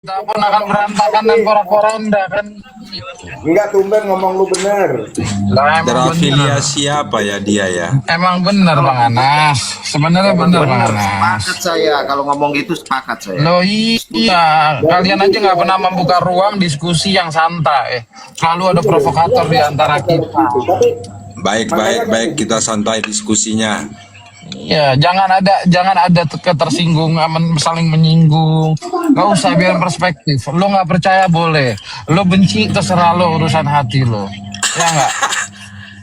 Kita pun akan berantakan dan porak-poranda kan. Enggak, tumben ngomong lu bener. Lah emang bener. Terafiliasi apa ya dia ya? Emang bener Bang Anas. Sebenarnya bener Bang Bener, Anas. sepakat saya. Kalau ngomong gitu sepakat saya. Loh iya, kalian aja nggak pernah membuka ruang diskusi yang santai. Selalu ada provokator di antara kita. Baik, kita santai diskusinya. Iya, jangan ada ketersinggungan, saling menyinggung. Gak usah, biar perspektif. Lo nggak percaya boleh. Lo benci terserah lo, urusan hati lo. Ya nggak?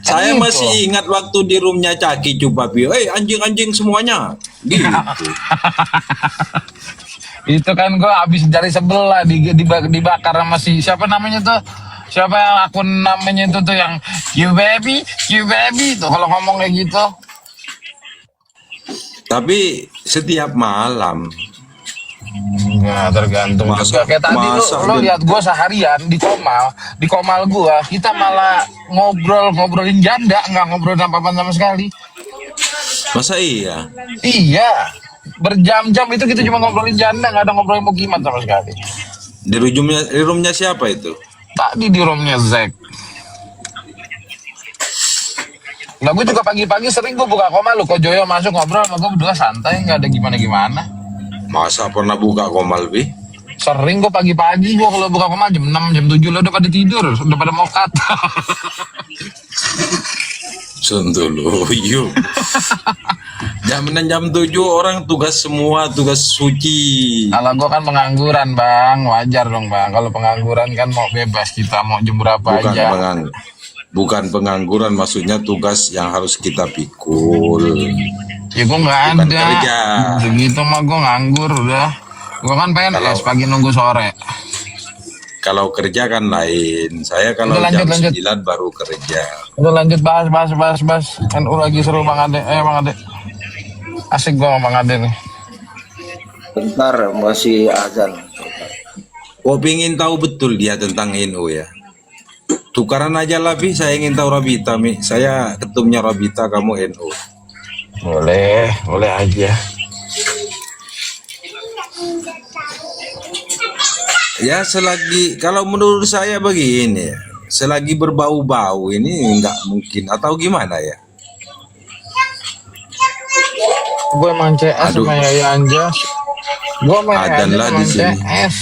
Kan Saya gitu. masih ingat waktu di roomnya Caki Cupapi. Anjing-anjing semuanya. Gitu. Itu kan gue habis dari sebelah dibakar sama siapa namanya tuh, siapa yang akun namanya itu tuh yang you baby tuh kalau ngomong kayak gitu. Tapi setiap malam. Enggak, tergantung juga. Kayak tadi lo lihat gue seharian di komal gue, kita malah ngobrolin janda, nggak ngobrolin apa-apa sama sekali. Masa iya? Iya, berjam-jam itu kita cuma ngobrolin janda, nggak ada ngobrolin mukiman sama sekali. Di roomnya siapa itu? Tadi di roomnya Zack. Nah gue juga pagi-pagi sering gue buka koma lu, kok Joyo masuk ngobrol sama gue berdua santai, nggak ada gimana-gimana. Masa pernah buka komal, Bi? Sering gue pagi-pagi gue kalau buka koma jam 6, jam 7 lo udah pada tidur, udah pada mokat. Suntulu, yuk. Jam 7 orang tugas semua, tugas suci. Kalau gue kan pengangguran bang, wajar dong bang. Kalau pengangguran kan mau bebas kita, mau jam berapa aja. Bukan pengangguran, maksudnya tugas yang harus kita pikul. Ya gue nggak ada. Kerja. Begitu mah gue nganggur udah. Gue kan PNS, pagi nunggu sore. Kalau kerja kan lain. Saya kalau lanjut. jam 9 baru kerja. Udah lanjut bahas. NU lagi seru Bang Ade. Bang Ade. Asik gue sama Bang Ade nih. Bentar, masih azan. Oh, ingin tahu betul dia tentang NU ya? Tukaran aja lah, Bi. Saya ingin tahu Rabita, Mi. Saya ketumnya Rabita, kamu NU. Boleh aja. Ya, kalau menurut saya begini ya. Selagi berbau-bau ini nggak mungkin. Atau gimana ya? Gue emang CS sama Yaya Anjas. Gue main Adanlah di sini. CS.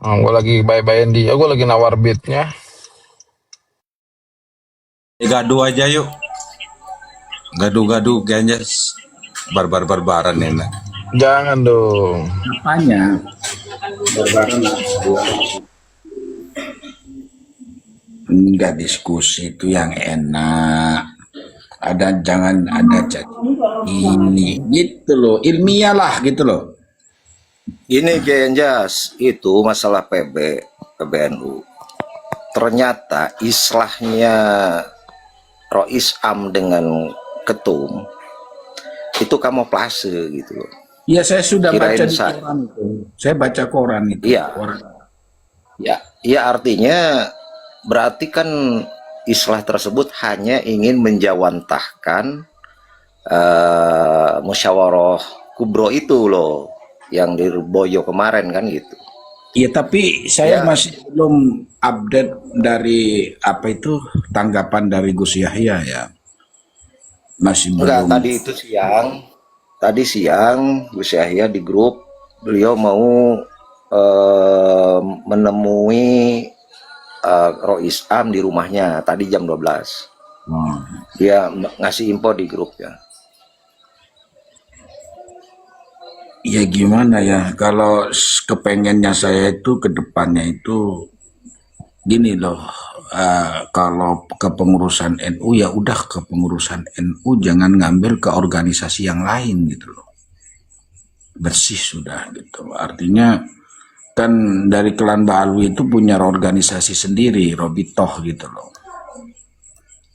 Gue lagi bye-byein dia. Gue lagi nawar beatnya. Gaduh aja yuk. Gaduh kayaknya barbaran enak. Jangan dong. Apanya? Barbaran Enggak, diskusi itu yang enak. Jangan ada jadi ini gitu loh, ilmiah lah gitu loh. Ini Genjas, itu masalah PBNU. Ternyata islahnya Rois Am dengan ketum itu kamuflase gitu loh. Iya, saya sudah baca di koran itu. Saya baca koran itu. Iya. Ya, artinya berarti kan islah tersebut hanya ingin menjawantahkan musyawarah kubro itu loh, yang di Boyo kemarin kan gitu. Iya, tapi saya masih belum update dari apa itu tanggapan dari Gus Yahya ya. Masih belum. Enggak, tadi siang Gus Yahya di grup, beliau mau menemui Rois Am di rumahnya tadi jam 12. Dia ngasih info di grup ya. Ya gimana ya, kalau kepengennya saya itu ke depannya itu gini loh, kalau kepengurusan NU ya udah kepengurusan NU, jangan ngambil ke organisasi yang lain gitu loh. Bersih sudah gitu. Artinya kan dari klan Ba'alwi itu punya organisasi sendiri, Robitoh gitu loh.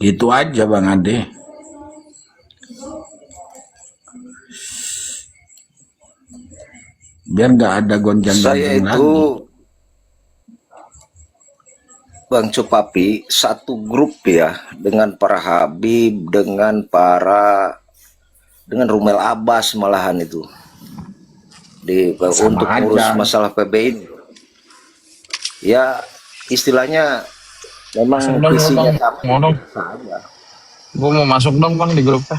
Itu aja Bang Ade. Biar nggak ada gonjang-ganjing lagi. Saya itu Bang Cupapi satu grup ya, dengan para Habib, dengan Rumel Abbas malahan itu. Sama untuk ngurus aja. masalah PB ini. Ya istilahnya memang Masuk dong, visinya bang. sama. Mau dong. Sama. Gue mau masuk dong bang di grupnya.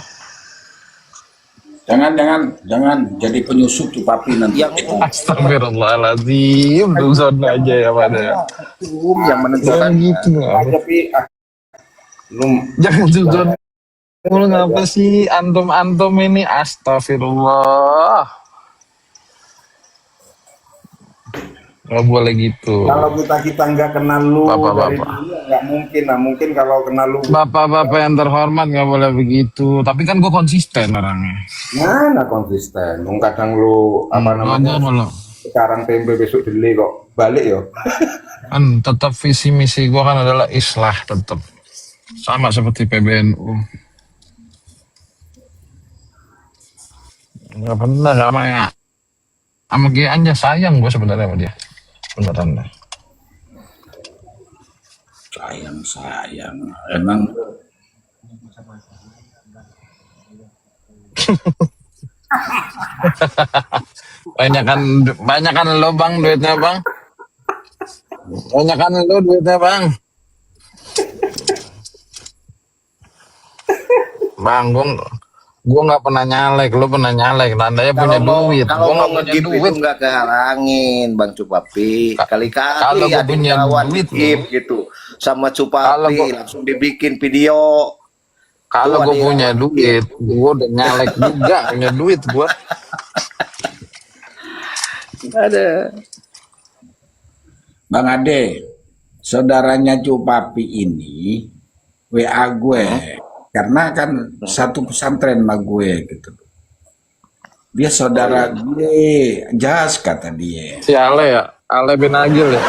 Jangan jadi penyusup tuh papi nanti. Yang Astagfirullahaladzim, duzon aja ya pada ya. yang menentukan Jangan gitu lah. aja pi lu Jangan duzon. Lu ngapa sih antum ini? Astagfirullah. Nggak boleh gitu. kalau kita nggak kenal lu dari Bapak-bapak. dulu nggak mungkin lah, mungkin kalau kenal lu Bapak-bapak yang terhormat nggak boleh begitu. Tapi kan gue konsisten orangnya. mana konsisten. Kadang lu apa namanya Malah. sekarang tempe besok deli kok balik yo. Kan tetap visi misi gue kan adalah islah tetap. Sama seperti PBNU. Nggak pernah sama ya. Sama Gia aja sayang gue sebenarnya sama dia. Beneran dah. Sayang. Emang Banyakan lo bang duitnya bang. Banyakan lo duitnya bang. Bang, gue nggak pernah nyalek, lo pernah nyalek. Tandanya punya duit, Kalau gue mau nggak punya ngegip itu duit. nggak kehalangin Bang Cupapi. Kalau Kali-kali gua ada punya kawan duit, ngegip gitu sama Kalau Cupapi gua- langsung dibikin video. Kalau Tuh gue ada punya yang duit, gue udah nyalek juga punya duit gue. Ada. Bang Ade, saudaranya Cupapi ini WA gue, karena kan satu pesantren sama gue gitu. Dia saudara gue, Jas kata dia. Si Ale ya, Ale bin Agil ya.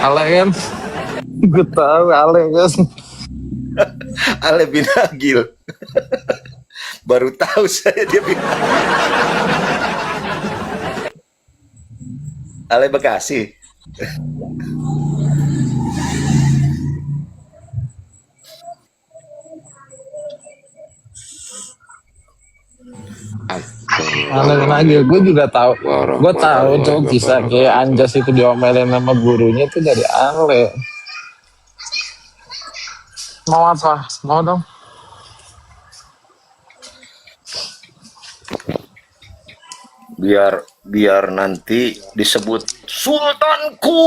Ale kan, gue tahu Ale kan. Ale bin Agil. Baru tahu saya dia bin Ale Bekasi. Ale bin Agil, gue juga tahu. Gue tahu tuh kisah kayak Anjas itu diomelin sama gurunya itu dari Ale. Mau apa? Mau dong? Biar nanti disebut sultanku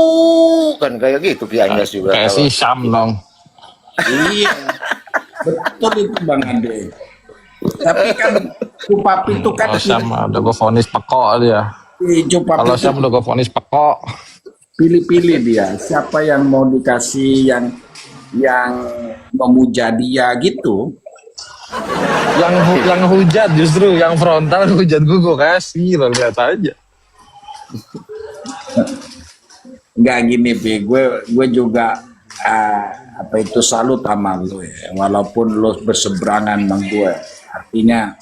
kan kayak gitu Ki Anjas juga. Kayak si Syam dong. Iya, betul itu Bang Ade. Tapi kan Cupapi itu kan Kalau Syam udah gue vonis pekok dia. Cupapi Kalau itu Syam udah gue vonis pekok. pilih-pilih dia. Siapa yang mau dikasih yang memuja dia gitu. Yang hujat justru, yang frontal hujat gue kasih, lo lihat aja. Nggak gini, Pi. Gue juga apa itu salut sama lo ya. Walaupun lo berseberangan sama gue. Artinya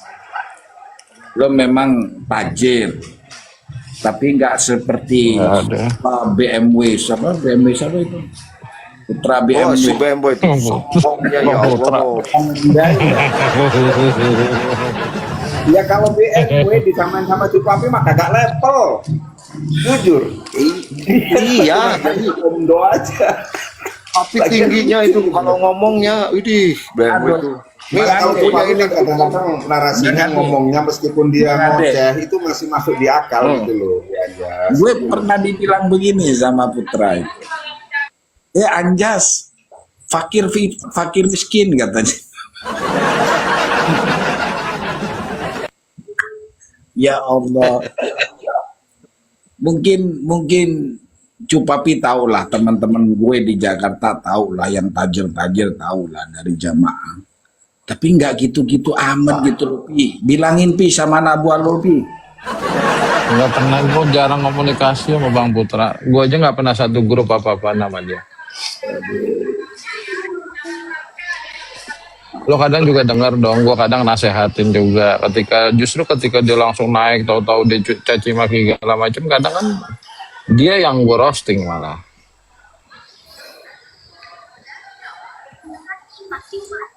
lo memang tajir. Tapi nggak seperti Nggak ada. BMW siapa itu? Putra Oh, BMW. si Bembo itu sombongnya ya Putra. Allah. Ya kalau BMW disamain sama Cupapi mah kagak level. Jujur. Iya, jadi kondo aja. Tapi tingginya itu kalau ngomongnya, widih, BMW itu. Nih kalau punya ini kadang-kadang narasinya ngomongnya meskipun dia ngoceh itu masih masuk di akal gitu loh. Ya, Gue pernah dibilang begini sama Putra itu. Anjas, fakir miskin katanya. Ya Allah. Mungkin Cupapi tahu lah, teman-teman gue di Jakarta tahu lah, yang tajir tahu lah dari jamaah. Tapi nggak gitu-gitu amat gitu loh, Pi. Bilangin Pi sama Nabu lo, Pi. Nggak pernah, gue jarang komunikasi sama Bang Putra. Gue aja nggak pernah satu grup apa-apa nama dia. Lo kadang juga dengar dong, gue kadang nasehatin juga. Ketika dia langsung naik, tahu-tahu dia caci maki segala macam, kadang kan dia yang gue roasting malah.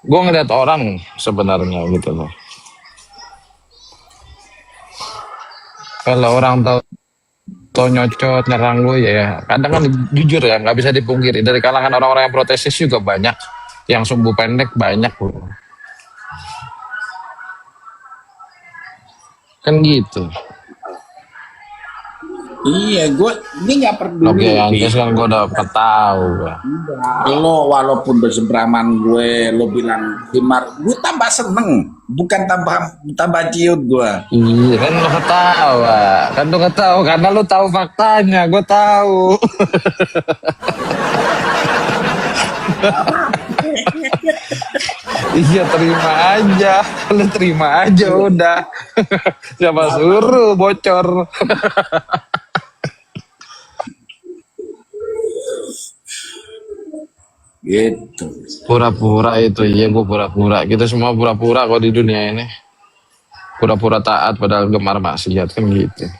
Gue ngeliat orang sebenarnya gitu loh. Kalau orang tahu nyocot nyerang gue ya kadang kan jujur ya nggak bisa dipungkiri dari kalangan orang-orang yang protesis juga banyak yang sumbu pendek banyak loh kan gitu. Iya, gue ini nggak Oke, peduli. Anjas kan gue udah tahu gua. Lo walaupun berseberaman gue, lo bilang Himar, gue tambah seneng, bukan tambah ciut gue. Iya kan lo ketawa kan lo ketawa karena lo tahu faktanya gue tahu. Iya terima aja, lu terima aja udah. Siapa suruh bocor? Gitu. Pura-pura itu, iya gue pura-pura. Kita semua pura-pura kok di dunia ini. Pura-pura taat padahal gemar maksiat kan gitu.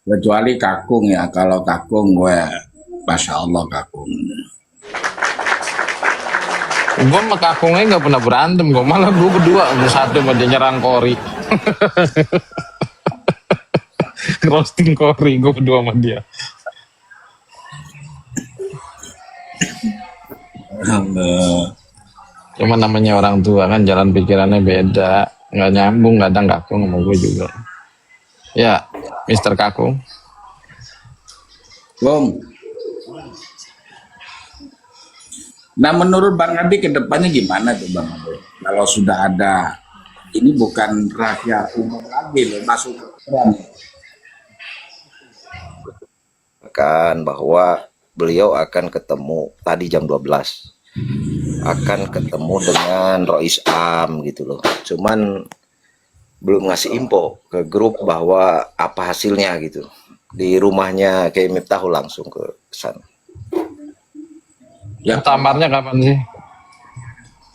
Kecuali kakung ya, kalau kakung gue, masya Allah kakung. Gue sama kakungnya nggak pernah berantem, gue malah gue berdua bersatu sama dia nyerang Kori. Roasting Kori, gue berdua sama dia. Allah. Cuma namanya orang tua kan jalan pikirannya beda, nggak nyambung kadang kakung sama gue juga. Ya, Mister Kakung. Bung. Nah menurut Bang Adi ke depannya gimana tuh Bang Adi? Kalau sudah ada, ini bukan rahasia umum lagi loh, masuk ke peran. Kan bahwa beliau akan ketemu tadi jam 12 akan ketemu dengan Rois Am gitu loh, cuman belum ngasih info ke grup bahwa apa hasilnya gitu. Di rumahnya kayak Miftahul langsung ke sana. Ya, Tamarnya kapan sih?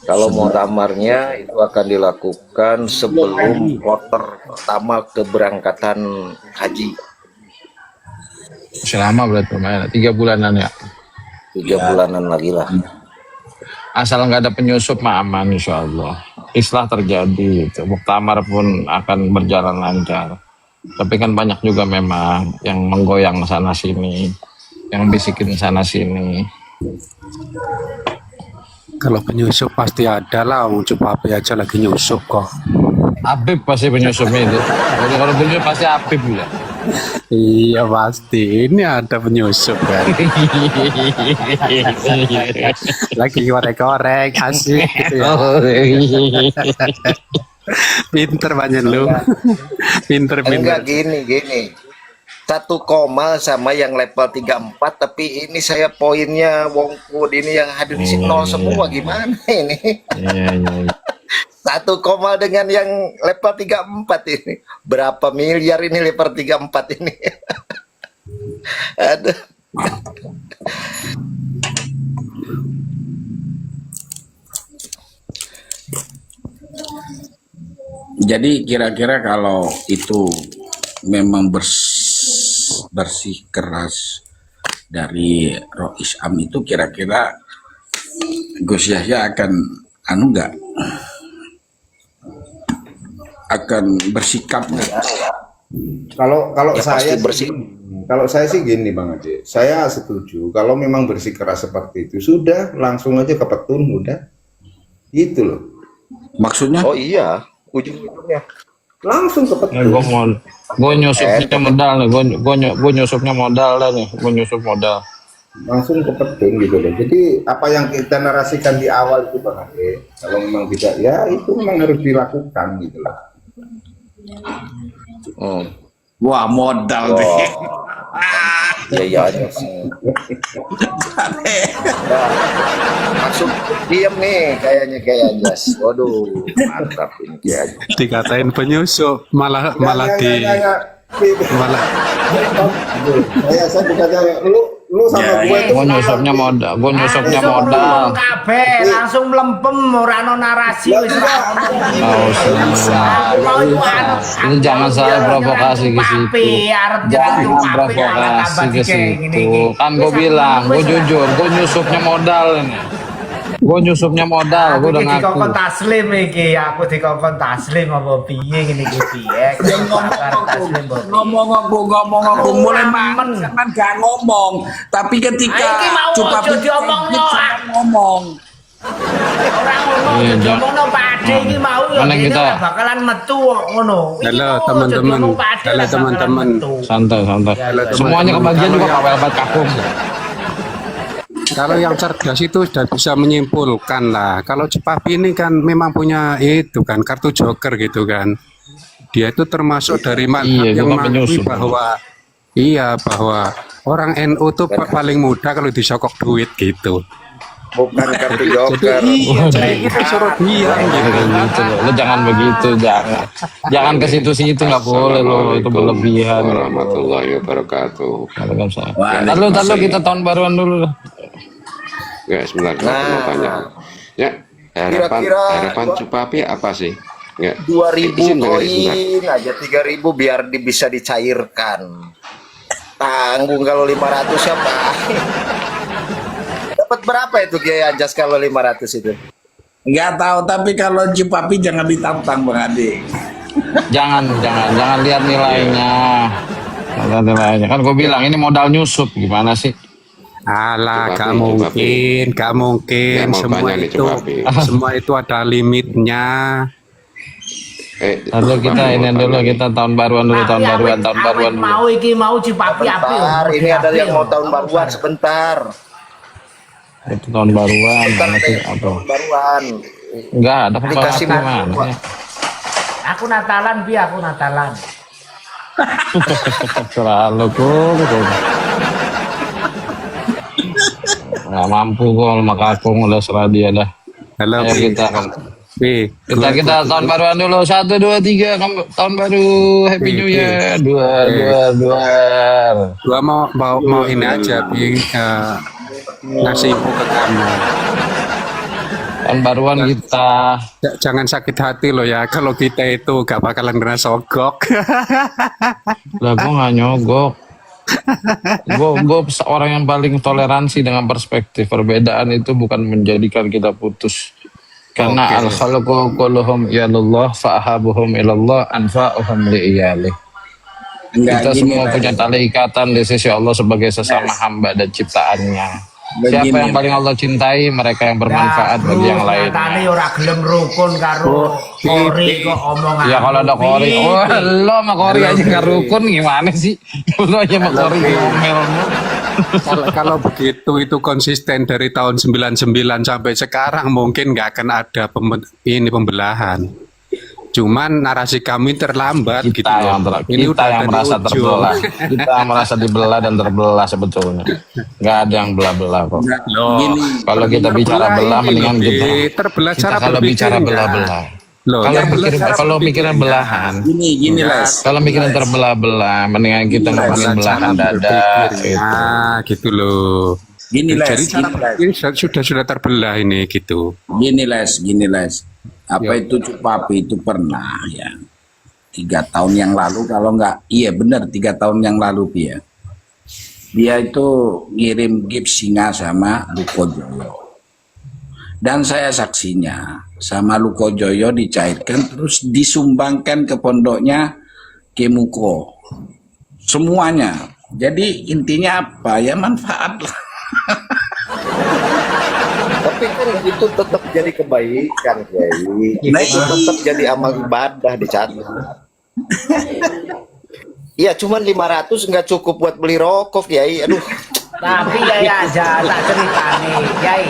Kalau mau tamarnya itu akan dilakukan sebelum kloter pertama keberangkatan haji. Selama berarti lumayan, 3 bulanan ya. 3 bulanan lagi lah. Asal nggak ada penyusup mah aman insya Allah. Islah terjadi gitu. Muktamar pun akan berjalan lancar. Tapi kan banyak juga memang yang menggoyang sana sini, yang bisikin sana sini. Kalau penyusup pasti ada lah, coba HP aja lagi nyusup kok. Apip pasti penyusupnya itu. Jadi kalau penyusup pasti Apip ya. Iya pasti, ini ada penyusup kan. Lagi korek-korek, asik gitu ya. Pinter banyak lu. Enggak Pinter. gini. 1 koma sama yang level 34, tapi ini saya poinnya Wongkud ini yang hadir di sini 0 semua, gimana ini? Iya. 1 koma dengan yang level 34 ini. Berapa miliar ini level 34 ini? Aduh. jadi kira-kira kalau itu memang bersih keras dari Rois Am itu kira-kira Gus Yahya akan nggak akan bersikap nggak? Kalau Ya, saya pasti bersih. Kalau saya sih gini Bang Ade, saya setuju. Kalau memang bersikeras seperti itu, sudah langsung aja ke petun, udah. Gitu loh. Maksudnya? Oh iya, ujung-ujungnya. Langsung ke petun. Gue nyusupnya modal nih, gue nyusupnya modal dah nih, gue nyusup modal. Langsung ke petun gitu loh. Jadi apa yang kita narasikan di awal itu Bang Ade, kalau memang tidak, ya itu memang harus dilakukan gitu loh. Wah modal deh. Iya aja sih. Masuk diam nih kayak Jas. Waduh, mantap ini kayak. Dikatain penyusup, malah malah Saya bukannya lu sama gue itu Gue nyusupnya modal, kabeh langsung melempem ora ono narasi wis Nggak usah. Ini jangan saya provokasi ke situ. Jangan provokasi ke situ. Kan gue bilang, gue jujur, gue nyusupnya modal ini. Gue nyusupnya modal, gue Aku udah iki ngaku. dikongkon taslim iki, aku dikongkon taslim apa piye ngene iki piye. ngomong aku mulai main kan gak ngomong, tapi ketika Ah, iki mau coba ojo diomongno, ah. ngomong. Ora ngono, Iya, jadi Jok. ngomongno Pak Ade iki mau ya Mana dene kita? ora bakalan metu kok ngono. Iki Halo, mau teman-teman. jadi ngomong Pak Ade Halo, ora bakalan teman-teman. metu. Santai, santai. Semuanya kebagian juga Pak Welbat Kakung. Kalau yang cerdas itu sudah bisa menyimpulkan lah. Kalau Cipapi ini kan memang punya itu kan kartu joker gitu kan. Dia itu termasuk dari mazhab Iya, yang juga mengakui penyusup. bahwa orang NU tuh paling mudah kalau disokok duit gitu. Bukan kartu Jadi joker. iya, jadi kita suruh dia gitu. Gitu loh. Lo jangan begitu, jangan. Jangan ke situ-situ nggak boleh lo, itu berlebihan. Warahmatullahi wabarakatuh. Waalaikumsalam. Waalaikumsalam. Lalu kita tahun baruan dulu. Ya, sebentar saya mau tanya. Ya, harapan Kira-kira harapan Cipapi apa sih? Ya. 2.000 izin dengar sebentar. koin aja 3.000 biar bisa dicairkan. Tanggung kalau 500 siapa? Dapat berapa itu Kiai Anjas kalau 500 itu? Nggak tahu, tapi kalau Cipapi jangan ditantang Bang Ade. Jangan lihat nilainya. Lihat nilainya. Kan gue bilang ini modal nyusup, gimana sih? Alah, Cipapi, gak Cipapi. mungkin, gak mungkin. Ya, mau Semua tanya nih, itu, Cipapi. semua itu ada limitnya. Lalu kita ini dulu, kita tahun baruan dulu, tahun baruan dulu. Mau iki mau Cipapi api. Bentar, ini ada yang mau tahun baruan sebentar. Itu tahun baruan, mana sih? Apa? Tahun baruan. Enggak, ada Dikasih pembahasan buku. gimana? Aku Natalan bi, aku Natalan. Selalu kok. Nggak mampu kok sama kakung, udah serah dia dah. Halo, Ayo Pi. kita Pi, kita tahun baruan dulu. 1, 2, 3, tahun baru, Happy New Year. Dua. gua mau ini aja, Pi, ngasih info ke kamu. Tahun baruan kita. Jangan sakit hati loh ya, kalau kita itu gak bakalan kena sogok. Lah gue nggak nyogok. Gue orang yang paling toleransi dengan perspektif. Perbedaan itu bukan menjadikan kita putus. Karena Oke. al-khalqu kulluhum ilallah fa'ahabuhum ilallah anfa'uhum li'iyalih. Kita semua punya tali ikatan di sisi Allah sebagai sesama hamba dan ciptaannya. Siapa yang paling Allah cintai, mereka yang bermanfaat bagi yang lain. Tani ora gelem rukun karo Kori kok omongan. Ya kalau ada Kori, lo sama Kori aja nggak rukun gimana sih? Lo aja sama Kori ngomel. Kalau begitu itu konsisten dari tahun 99 sampai sekarang mungkin nggak akan ada pembelahan. Cuman narasi kami terlambat gitu Kita loh. yang Ini kita udah yang dari merasa ujung. terbelah. Kita yang merasa dibelah dan terbelah sebetulnya. Nggak ada yang belah-belah kok. Loh, Kalau kita bicara belah, ini mendingan loh, kita. Pi. Terbelah Kita cara kalau bicara berpikirnya. belah-belah. Loh, Kalau mikirin belahan, Gini Les. kalau mikirin terbelah-belah, mendingan kita ngomongin belahan dada. Gitu. Gitu loh. Gini Les. Jadi cara berpikir sudah terbelah ini gitu. Gini Les. Apa itu Cipapi itu pernah ya 3 tahun yang lalu, kalau nggak iya benar 3 tahun yang lalu dia itu ngirim gips singa sama Lukojoyo, dan saya saksinya sama Lukojoyo dicairkan terus disumbangkan ke pondoknya Kemuko semuanya. Jadi intinya apa ya, manfaat lah. Tapi kan itu tetap jadi kebaikan, Kiai. Itu tetap jadi amal ibadah dicatat. Iya, cuman 500 nggak cukup buat beli rokok, Kiai. Aduh. Tapi ya aja tak ceritane, Yai.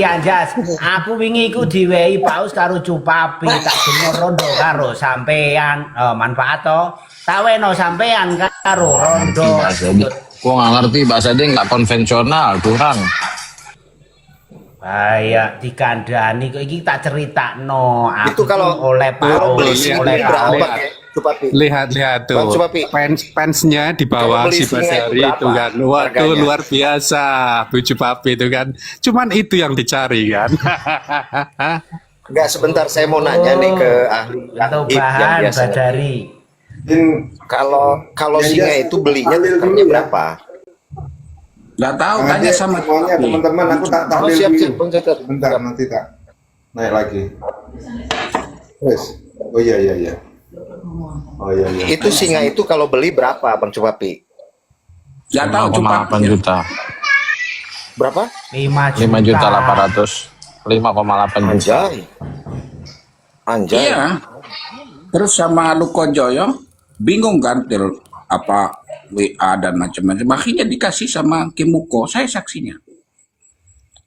Ya Jas, aku wingi iku diwehi paus karo Cipapi, tak jemur rondo karo sampean, manfaat to. Tak weno sampean karo rondo. Gua nggak ngerti bahasa dia nggak konvensional, kurang. Kayak dikandani kok iki tak critakno. Itu kalau oleh kalau beli paus, singa oleh berapa, paus. Kiai? Cipapi. Lihat tuh Bang Cipapi. fansnya di bawah Kalau beli si singa Badari itu itu kan, berapa waduh harganya? luar biasa Bu Cipapi itu kan, cuman itu yang dicari kan. Enggak, sebentar saya mau nanya nih ke ahli Atau gaib yang bahan biasa. Badari. Kalau singa itu belinya tukernya berapa? Nggak tahu, tanya Ngajak sama semuanya Cupapi. teman-teman, aku tak Oh, tahlil siap, dulu. siap, Bang Cacat. Bentar, nanti tak naik lagi. Wes. Oh iya iya iya. Oh iya iya. Itu singa itu kalau beli berapa, Bang Cupapi? Nggak tahu 5,8 Cupapi. juta. Berapa? 5 juta. 5 juta 800. 5,8 juta. Anjay. Anjay. Iya. Terus sama Lukojoyo bingung kan apa WA dan macam-macam. Akhirnya dikasih sama Kemuko, saya saksinya.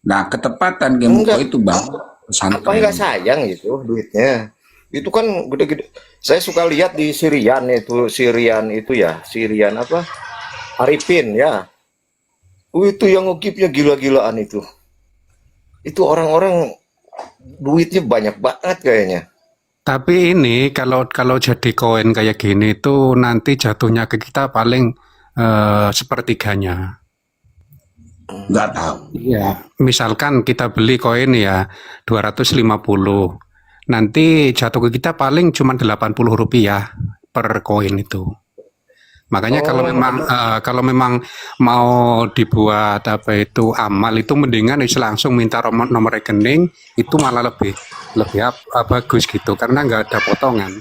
Nah, ketepatan Kemuko Enggak. itu Bang, Apa enggak pesantren. sayang itu duitnya? Itu kan gede-gede. Saya suka lihat di Sirian itu ya, Sirian apa? Arifin ya. Itu yang ngegipnya gila-gilaan itu. Itu orang-orang duitnya banyak banget kayaknya. Tapi ini kalau jadi koin kayak gini itu nanti jatuhnya ke kita paling sepertiganya. Nggak tahu. Iya. Misalkan kita beli koin ya 250. Nanti jatuh ke kita paling cuma 80 rupiah per koin itu. Makanya kalau memang mau dibuat apa itu amal itu mendingan langsung minta nomor rekening, itu malah lebih bagus gitu karena nggak ada potongan.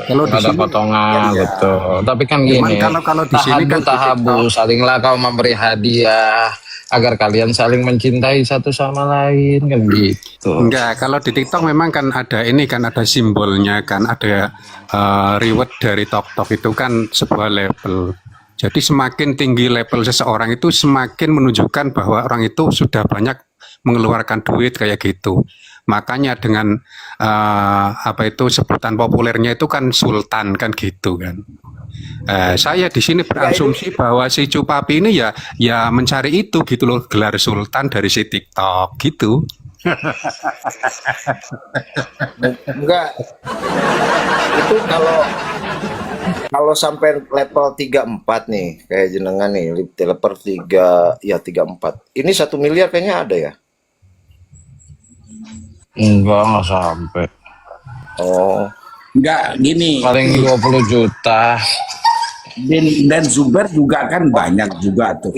Kalau di Nggak ada sini potongan, iya. betul. Tapi kan Cuman gini, kalau di sini kan di tahabu, TikTok, salinglah kau memberi hadiah agar kalian saling mencintai satu sama lain kan gitu. enggak, kalau di TikTok memang kan ada ini kan ada simbolnya kan ada reward dari TikTok itu kan sebuah level. Jadi semakin tinggi level seseorang itu semakin menunjukkan bahwa orang itu sudah banyak mengeluarkan duit kayak gitu. Makanya dengan apa itu sebutan populernya itu kan sultan kan gitu kan. Saya di sini berasumsi bahwa si Cupapi ini ya mencari itu gitu loh gelar sultan dari si TikTok gitu. Enggak. Itu kalau sampai level 34 nih, kayak jenengan nih, level 3 ya 34. Ini 1 miliar kayaknya ada ya? Enggak sampai. Oh. Nggak, gini. Paling 20 juta. Dan Zuber juga kan banyak juga tuh.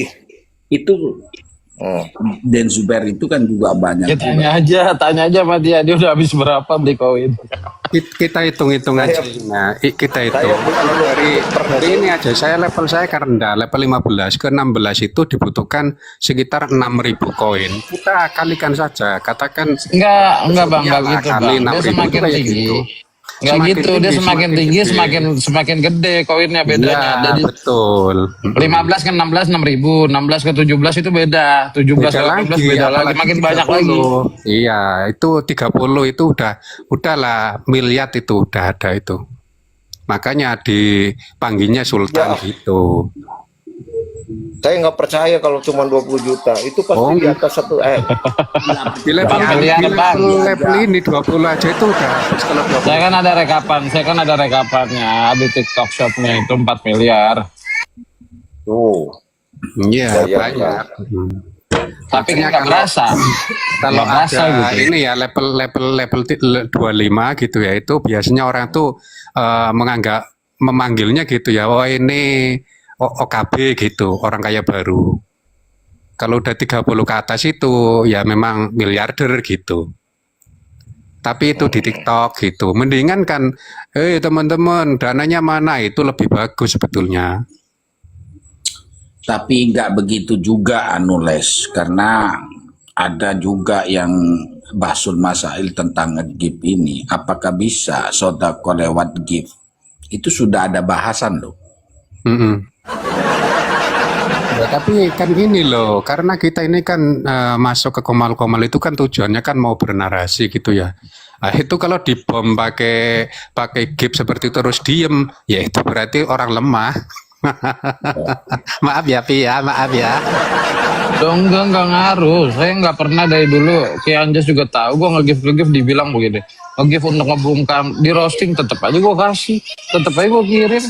Itu Dan Zuber itu kan juga banyak. Ya, juga. tanya aja sama dia udah habis berapa beli koin. Kita hitung-hitung aja. Nah, kita hitung. Kalau dari ini aja, level saya kan rendah, level 15 ke 16 itu dibutuhkan sekitar 6.000 koin. Kita kalikan saja, katakan Enggak bang, enggak iyalah, gitu kali bang. Dia 6.000 semakin kayak tinggi. gitu. Enggak Semakin gitu, dia tinggi, semakin tinggi gede. semakin gede koinnya bedanya. Iya, Jadi betul. 15 ke 16 6.000, 16 ke 17 itu beda. 17 ke 18 beda lagi, apalagi makin banyak 30. lagi. Iya, itu 30 itu udahlah miliar itu udah ada itu. Makanya dipanggilnya sultan gitu. Saya nggak percaya kalau cuma 20 juta. Itu pasti Oh, di atas satu Di level, miliar, Bang. level ini 20 aja itu udah habis kalau 20. Saya kan ada rekapannya di TikTok Shopnya itu 4 miliar. tuh. Iya, Bayar, banyak. Tapi Makanya nggak berasa. Kalau Nggak berasa ada gitu. ini ya level 25 gitu ya, itu biasanya orang tuh memanggilnya gitu ya, oh ini OKB gitu, orang kaya baru. Kalau udah 30 ke atas itu ya memang miliarder gitu. Tapi itu di TikTok gitu. Mendingan kan, teman-teman dananya mana, itu lebih bagus sebetulnya. Tapi nggak begitu juga Anules, karena ada juga yang basul masail tentang gift ini. Apakah bisa sodako lewat gift? Itu sudah ada bahasan loh. Mm-mm. Ya, tapi kan gini loh, karena kita ini kan masuk ke komal-komal itu kan tujuannya kan mau bernarasi gitu ya. Nah, itu kalau dibom pakai gift seperti itu terus diem, ya itu berarti orang lemah. Maaf ya Pi ya, maaf ya. Enggak ngaruh. Saya nggak pernah dari dulu. Kayak Anjas juga tahu. Gue nge-gift dibilang begini. Nge-gift untuk ngebungkam di roasting tetap aja gue kasih. Tetap aja gue kirim.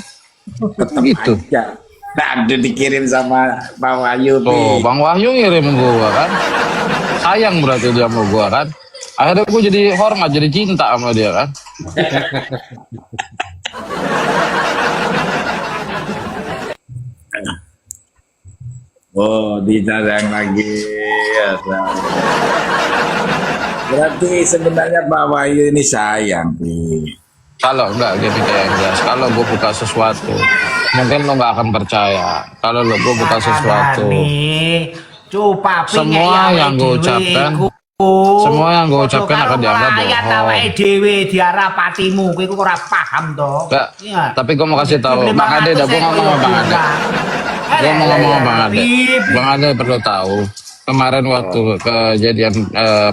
Tetap Gitu. aja. Nah, ada dikirim sama Pak Wahyu. Tuh, Bang Wahyu ngirim gue kan. Sayang berarti dia sama gue kan. Akhirnya gue jadi hormat, jadi cinta sama dia kan. Oh, ditadang lagi. Ya, berarti sebenarnya Pak Wahyu ini sayang, Pi. Kalau enggak gitu kayak jelas. Kalau gue buka sesuatu, mungkin lo nggak akan percaya. Kalau lo gue buka sesuatu, Nih, cupapi semua yang gue ucapkan, semua yang gue ucapkan akan dianggap ayat bohong. awake dhewe diarapatimu, kowe iku ora paham to. Enggak, Iya. tapi gue mau kasih tahu, Bang Ade, dah gue ngomong sama Bang Ade. Gue mau ngomong sama Bang Ade. Bang Ade perlu tahu, kemarin waktu kejadian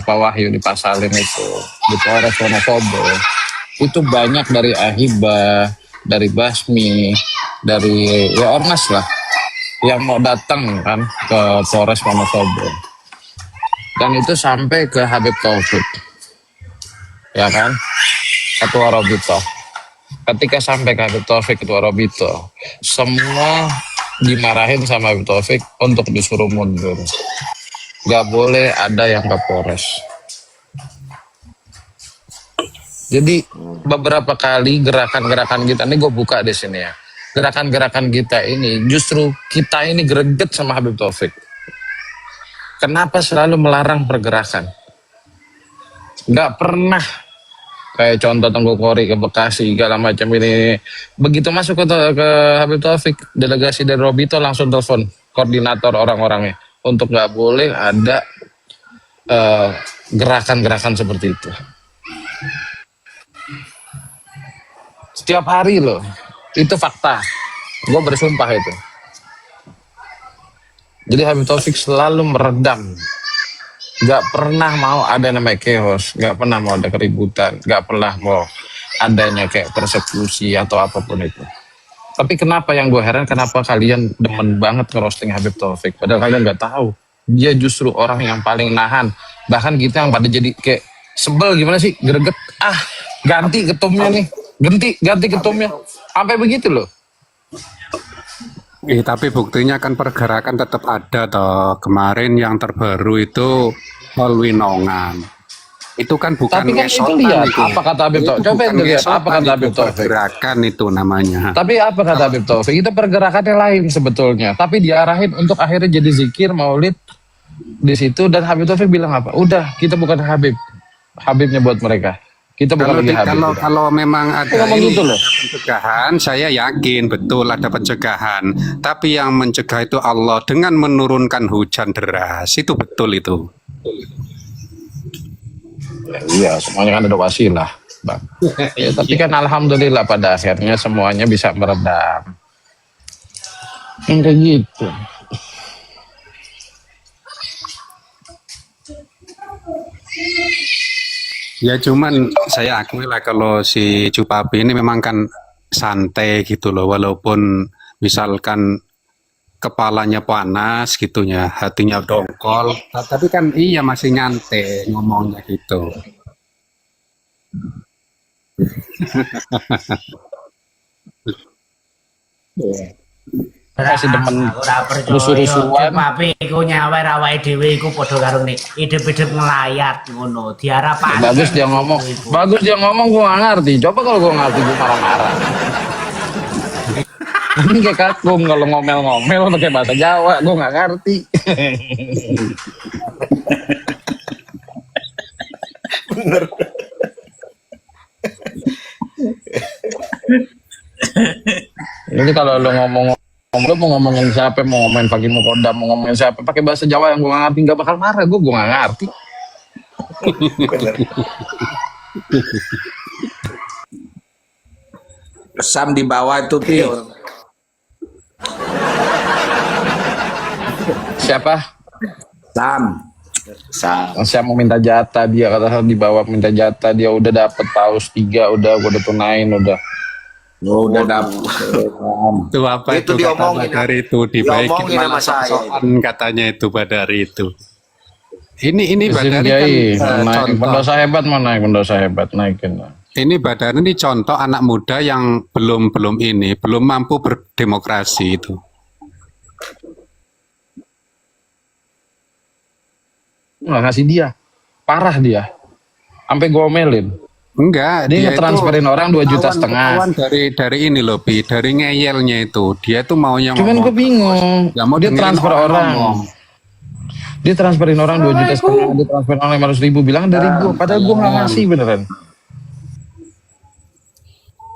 Pak Wahyu dipasalin itu di Polres Wonosobo, itu banyak dari Ahiba, dari Basmi, dari ya ormas lah yang mau datang kan ke Polres Wonosobo, dan itu sampai ke Habib Taufik, ya kan, ketua Robito. Ketika sampai ke Habib Taufik, ketua Robito, semua dimarahin sama Habib Taufik untuk disuruh mundur. Gak boleh ada yang ke Polres. Jadi beberapa kali gerakan-gerakan kita, ini gue buka di sini ya. Gerakan-gerakan kita ini, justru kita ini greget sama Habib Taufik. Kenapa selalu melarang pergerakan? Gak pernah kayak contoh Tengku Kori ke Bekasi segala macam ini. Begitu masuk ke Habib Taufik, delegasi dari Robito langsung telepon koordinator orang-orangnya untuk gak boleh ada gerakan-gerakan seperti itu. Setiap hari loh, itu fakta. Gue bersumpah itu. Jadi Habib Taufik selalu meredam. Gak pernah mau ada namanya chaos, gak pernah mau ada keributan, gak pernah mau adanya kayak persekusi atau apapun itu. Tapi kenapa yang gue heran, kenapa kalian demen banget ngerosting Habib Taufik? Padahal kalian gak tahu, dia justru orang yang paling nahan. Bahkan kita yang pada jadi kayak sebel gimana sih, greget, ganti ketumnya nih. Ganti ketumnya. Sampai begitu loh. Tapi buktinya kan pergerakan tetap ada toh. Kemarin yang terbaru itu Hall Winongan. Itu kan bukan Tapi kan itu ngesotan lihat itu. apa kata Habib Itu Taufik. Coba bukan lihat apa ngesotan, kata itu Habib Taufik. pergerakan itu namanya. Tapi apa kata Habib Taufik? Itu pergerakannya lain sebetulnya. Tapi diarahin untuk akhirnya jadi zikir, maulid di situ, dan Habib Taufik bilang apa? Udah, kita bukan Habib. Habibnya buat mereka. Kita bukan lagi Habib. Kalau memang ada ngomong ini gitu loh. pencegahan, saya yakin betul ada pencegahan. Tapi yang mencegah itu Allah dengan menurunkan hujan deras. Itu betul itu. Ya, iya, semuanya kan ada wasilah, Bang. Ya, tapi kan alhamdulillah pada akhirnya semuanya bisa meredam. Kayak gitu. Ya cuman saya akui lah kalau si Cupapi ini memang kan santai gitu loh, walaupun misalkan kepalanya panas gitunya, hatinya dongkol, tapi kan iya masih nyantai ngomongnya gitu. Masih demen ora percaya. rusuh-rusuhan. Tapi iku nyawer awake dhewe iku padha karo nek idep-idep ngelayat ngono. Diarapake. Bagus dia ngomong. Bagus dia ngomong, gue gak ngerti. Coba kalau gue ngerti, gue marah-marah. Ini kayak kakung kalau ngomel-ngomel pakai bahasa Jawa, gue gak ngerti. Bener. Jadi kalau lo ngomong, lo mau ngomongin siapa, mau ngomongin Fakih Mukodam, mau ngomongin siapa, pakai bahasa Jawa yang gue gak ngerti, gak bakal marah. Gue gak ngerti. Bener. Sam di bawah itu Pio. Siapa? Sam. Saya mau minta jatah, dia kata di bawah minta jatah, dia udah dapet paus 3, udah gue udah tunain, udah. Oh, udah dapet. Itu apa Itu itu, kata diomongin, Badari itu dibaikin diomongin malah sama saya sok-sokan katanya itu Badari itu. Ini Izin Badari Kiai, kan naik contoh. pendosa hebat, mau naik pendosa hebat, naikin lah. Ini Badari ini contoh anak muda yang belum mampu berdemokrasi itu. Nggak ngasih dia, parah dia, sampai gomelin. Enggak, Dia dia ngetransferin orang 2,5 juta. ketahuan dari ini loh, Pi, dari ngeyelnya itu. Dia tuh maunya Cuman gue ngomong. bingung. Nggak mau Dia dengerin transfer orang. ngomong. Dia transferin orang 2,5 juta. Dia transferin orang 500.000. Bilang dari gue. Padahal gue nggak ngasih beneran.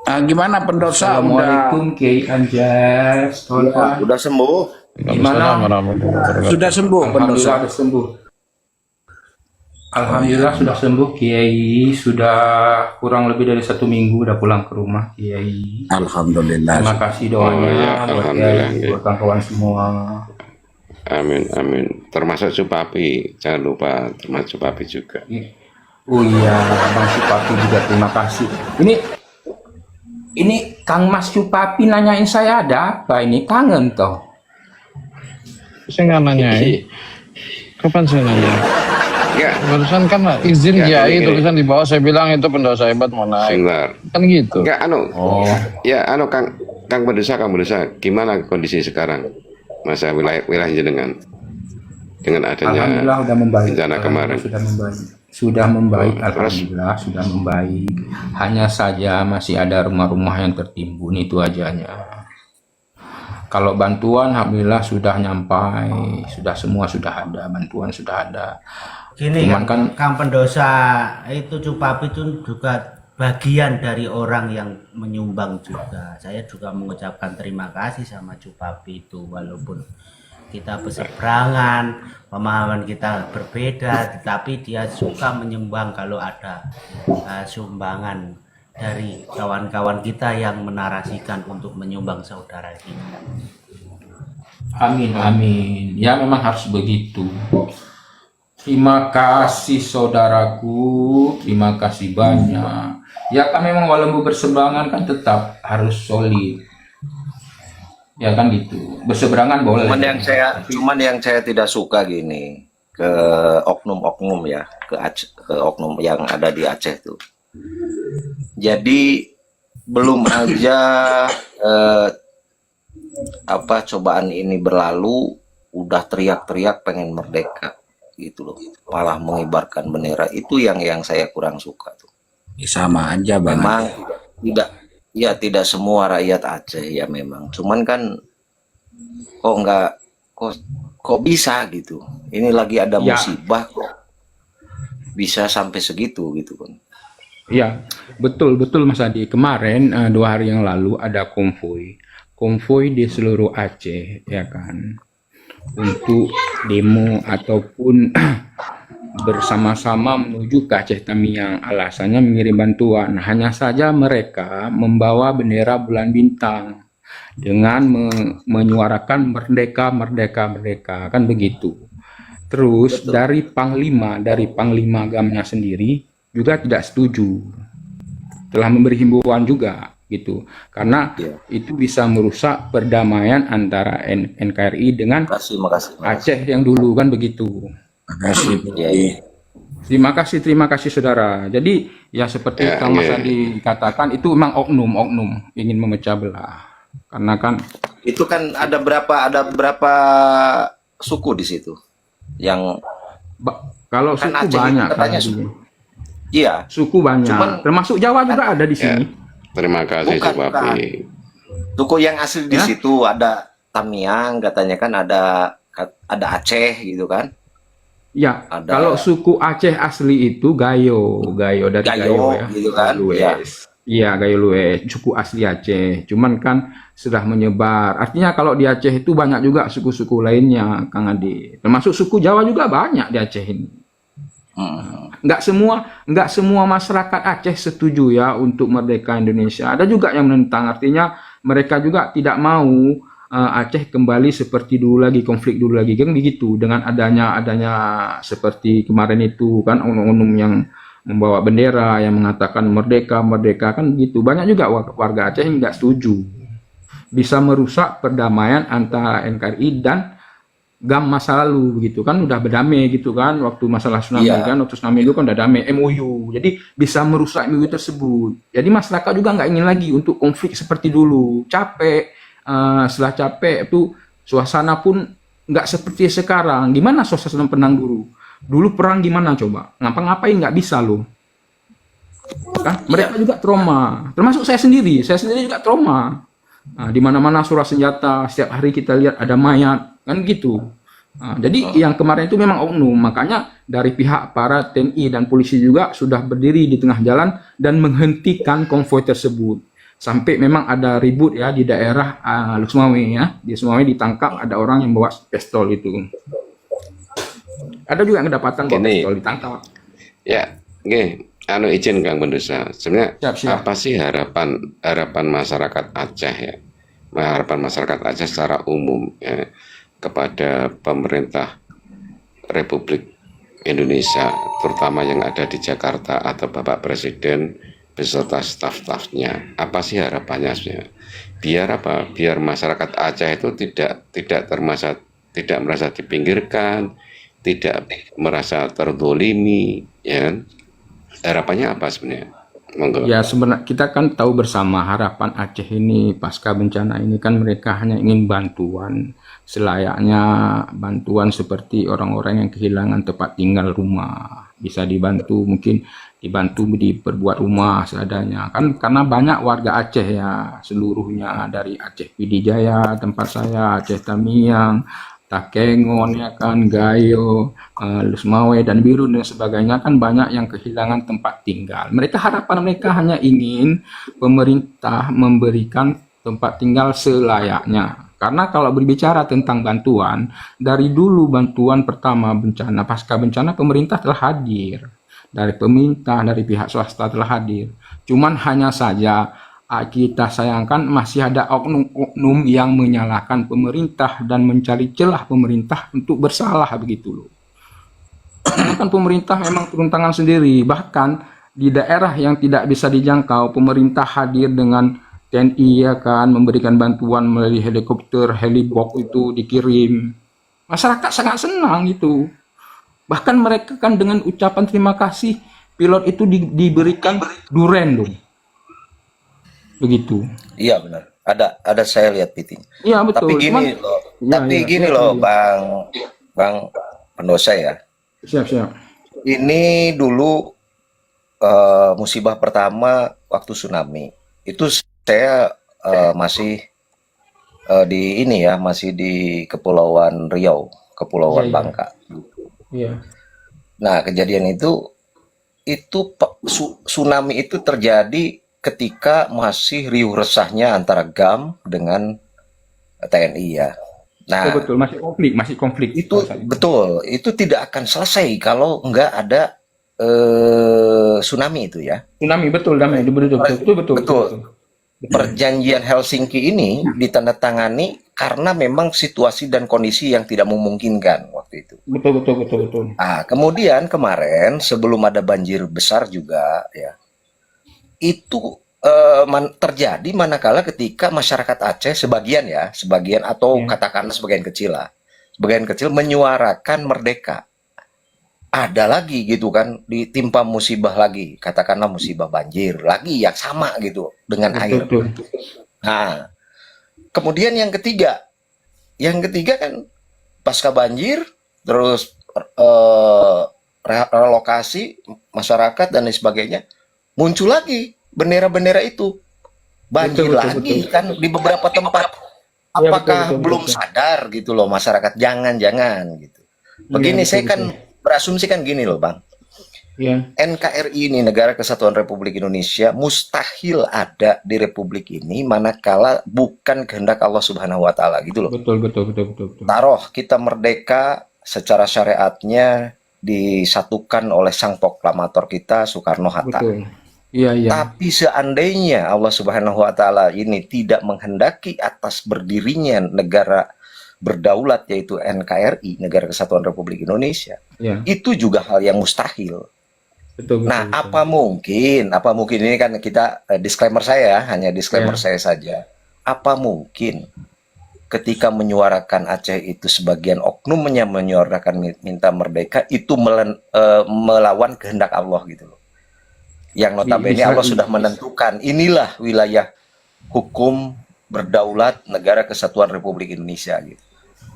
Gimana pendosa? Assalamualaikum Kiai Anjas. Kawan-kawan. Udah sembuh. Gimana? Sudah sembuh pendosa? Alhamdulillah sudah sembuh. Alhamdulillah sudah sembuh Kiai. Sudah kurang lebih dari 1 minggu udah pulang ke rumah Kiai. Alhamdulillah. Terima kasih Oh, ya, doanya buat alhamdulillah, Kiai, Kiai. buat kawan-kawan semua. Amin, amin. Termasuk Cupapi. Jangan lupa termasuk Cupapi juga. Oh iya, Bang Supapi juga terima kasih. Ini Kang Mas Supapi nanyain saya ada apa ini, kangen toh. Saya nggak nanyain. Kapan saya nanya? Ya, Barusan kan izin Ya, Kiai, gini. tulisan di bawah saya bilang itu pendosa hebat mau naik. sebentar. Kan gitu. Enggak, ya, Kang Pendosa, gimana kondisi sekarang? Masa wilayah jenengan dengan adanya Alhamdulillah sudah membaik. bencana kemarin. Sudah membaik. Sudah membaik, Oh, terus? alhamdulillah sudah membaik. Hanya saja masih ada rumah-rumah yang tertimbun, itu ajanya. Kalau bantuan alhamdulillah sudah nyampai, sudah semua sudah ada, bantuan sudah ada. Gini Cuman kan, Kang Pendosa itu Cupapi itu juga bagian dari orang yang menyumbang juga. Saya juga mengucapkan terima kasih sama Cupapi itu, walaupun kita berseberangan, pemahaman kita berbeda, tetapi dia suka menyumbang kalau ada sumbangan dari kawan-kawan kita yang menarasikan untuk menyumbang saudara kita. Amin, amin. Ya memang harus begitu. Terima kasih saudaraku, terima kasih banyak. Ya kan memang walaupun berseberangan kan tetap harus solid. Ya kan gitu. Berseberangan boleh. Cuman yang saya tidak suka gini ke oknum-oknum ya, ke oknum yang ada di Aceh tuh. Jadi belum aja cobaan ini berlalu udah teriak-teriak pengen merdeka gitu loh. Malah mengibarkan bendera, itu yang saya kurang suka tuh. Sama aja Bang. Memang tidak semua rakyat Aceh ya memang. Cuman kan kok bisa gitu. Ini lagi ada Ya. musibah kok bisa sampai segitu gitu kan. Ya, betul Mas Adi. Kemarin 2 hari yang lalu ada konvoy di seluruh Aceh, ya kan, untuk demo ataupun bersama-sama menuju ke Aceh Tamiang. Alasannya mengirim bantuan. Hanya saja mereka membawa bendera bulan bintang dengan menyuarakan merdeka, merdeka, merdeka, kan begitu. Terus dari Panglima Agamanya sendiri juga tidak setuju, telah memberi himbauan juga gitu, karena itu bisa merusak perdamaian antara NKRI dengan Makasih. Aceh yang dulu, kan begitu. Makasih. Iya. Terima kasih saudara. Jadi ya seperti Ya, Kang Mas ya. Adi katakan, itu memang oknum ingin memecah belah, karena kan Itu kan ada berapa suku di situ yang kalau Kan suku Aceh banyak katanya kan, suku. Iya. suku banyak, Cuman- termasuk Jawa juga ada di Ya, sini. terima kasih Bukan, Cupapi. Suku yang asli di Ya? situ ada Tamiang, katanya kan ada Aceh gitu kan. Ya, Ada- kalau suku Aceh asli itu Gayo dari Gayo ya. gitu kan. Lues. Ya. Iya, Gayo Lues, suku asli Aceh. Cuman kan sudah menyebar. Artinya kalau di Aceh itu banyak juga suku-suku lainnya, Kang Adi. Termasuk suku Jawa juga banyak di Aceh ini. Nggak semua masyarakat Aceh setuju ya untuk merdeka Indonesia. Ada juga yang menentang. Artinya mereka juga tidak mau Aceh kembali seperti dulu lagi, konflik dulu lagi, kan begitu. Dengan adanya seperti kemarin itu kan, oknum-oknum yang membawa bendera yang mengatakan merdeka kan gitu. Banyak juga warga Aceh yang nggak setuju. Bisa merusak perdamaian antara NKRI dan GAM masa lalu begitu kan, udah berdamai gitu kan, waktu masalah tsunami Iya. kan, waktu tsunami itu kan udah damai MOU, jadi bisa merusak MOU tersebut. Jadi masyarakat juga nggak ingin lagi untuk konflik seperti dulu, capek. Setelah capek itu suasana pun nggak seperti sekarang. Gimana suasana perang dulu perang gimana coba, ngapa-ngapain nggak bisa loh. Kan mereka juga trauma, termasuk saya sendiri juga trauma. Nah, di mana-mana surat senjata, setiap hari kita lihat ada mayat, kan gitu. Nah, jadi yang kemarin itu memang oknum, makanya dari pihak para TNI dan polisi juga sudah berdiri di tengah jalan dan menghentikan konvoi tersebut. Sampai memang ada ribut ya di daerah Lusmawe ya, di Lusmawe ditangkap ada orang yang bawa pistol itu. Ada juga yang kedapatan bawa Gini. pistol ditangkap. Ya, oke. Izin Kang Pendosa. Sebenarnya Siap. apa sih harapan masyarakat Aceh ya? Harapan masyarakat Aceh secara umum ya, kepada pemerintah Republik Indonesia, terutama yang ada di Jakarta atau Bapak Presiden beserta staf-stafnya. Apa sih harapannya sebenarnya? Biar apa? Biar masyarakat Aceh itu tidak merasa dipinggirkan, tidak merasa terdolimi, ya. Harapannya apa sebenarnya? Monggo. Ya sebenarnya kita kan tahu bersama harapan Aceh ini pasca bencana ini kan mereka hanya ingin bantuan selayaknya bantuan seperti orang-orang yang kehilangan tempat tinggal rumah, bisa dibantu, mungkin dibantu diperbuat rumah seadanya kan, karena banyak warga Aceh ya seluruhnya dari Aceh Pidijaya tempat saya, Aceh Tamiang, Takengon ya kan, Gayo, Lusmawe dan Biru dan sebagainya kan banyak yang kehilangan tempat tinggal. Harapan mereka hanya ingin pemerintah memberikan tempat tinggal selayaknya. Karena kalau berbicara tentang bantuan, dari dulu bantuan pertama bencana, pasca bencana pemerintah telah hadir. Dari pemerintah, dari pihak swasta telah hadir. Cuman hanya saja kita sayangkan masih ada oknum-oknum yang menyalahkan pemerintah dan mencari celah pemerintah untuk bersalah begitu loh. Karena kan pemerintah memang turun tangan sendiri, bahkan di daerah yang tidak bisa dijangkau pemerintah hadir dengan TNI ya kan, memberikan bantuan melalui helikopter, helibok itu dikirim. Masyarakat sangat senang itu. Bahkan mereka kan dengan ucapan terima kasih pilot itu diberikan duren dong. Begitu. Iya benar. Ada saya lihat PT-nya. Iya betul. Tapi gini loh. Gini loh, Bang Pendosa ya. Siap. Ini dulu musibah pertama waktu tsunami. Itu saya masih di ini ya, masih di Kepulauan Riau, Kepulauan Iya. Bangka. Iya. Nah, kejadian itu tsunami itu terjadi ketika masih riuh resahnya antara GAM dengan TNI ya. Nah, Betul, masih konflik. itu betul, itu tidak akan selesai kalau nggak ada tsunami itu ya. Tsunami betul, damai betul. Perjanjian Helsinki ini ditandatangani karena memang situasi dan kondisi yang tidak memungkinkan waktu itu. Betul. Nah, kemudian kemarin sebelum ada banjir besar juga ya, itu terjadi manakala ketika masyarakat Aceh sebagian atau katakanlah sebagian kecil menyuarakan merdeka. Ada lagi gitu kan, ditimpa musibah lagi, katakanlah musibah banjir lagi yang sama gitu dengan air. Nah, kemudian yang ketiga kan pasca banjir terus relokasi masyarakat dan lain sebagainya, muncul lagi bendera-bendera itu, banjir lagi kan di beberapa tempat. Apakah belum sadar gitu loh masyarakat? Jangan gitu. Begini saya kan berasumsi kan gini loh Bang. NKRI ini Negara Kesatuan Republik Indonesia mustahil ada di Republik ini manakala bukan kehendak Allah Subhanahu Wa Taala gitu loh. Betul. Taruh kita merdeka secara syariatnya disatukan oleh sang proklamator kita Soekarno-Hatta. Iya. Tapi seandainya Allah Subhanahu Wa Taala ini tidak menghendaki atas berdirinya negara berdaulat yaitu NKRI Negara Kesatuan Republik Indonesia, itu juga hal yang mustahil. Betul. Apa mungkin ini kan kita disclaimer saya hanya disclaimer saya saja. Apa mungkin ketika menyuarakan Aceh itu sebagian oknumnya menyuarakan minta merdeka itu melawan kehendak Allah gitu loh. Yang notabene Allah sudah menentukan inilah wilayah hukum berdaulat Negara Kesatuan Republik Indonesia gitu.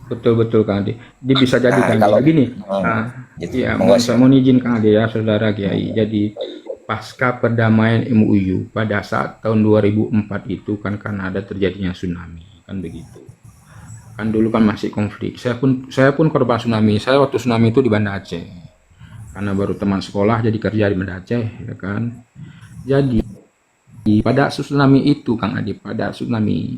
Betul Kang Ade. Dia bisa jadi Kang kalau Ade. Gini. gitu. Mohon izin Kang Ade ya, Saudara Kiai. Jadi pasca perdamaian MOU pada saat tahun 2004 itu kan karena ada terjadinya tsunami kan begitu. Kan dulu kan masih konflik. Saya pun korban tsunami. Saya waktu tsunami itu di Banda Aceh. Karena baru teman sekolah jadi kerja di Banda Aceh ya kan. Jadi pada tsunami itu Kang Adi, pada tsunami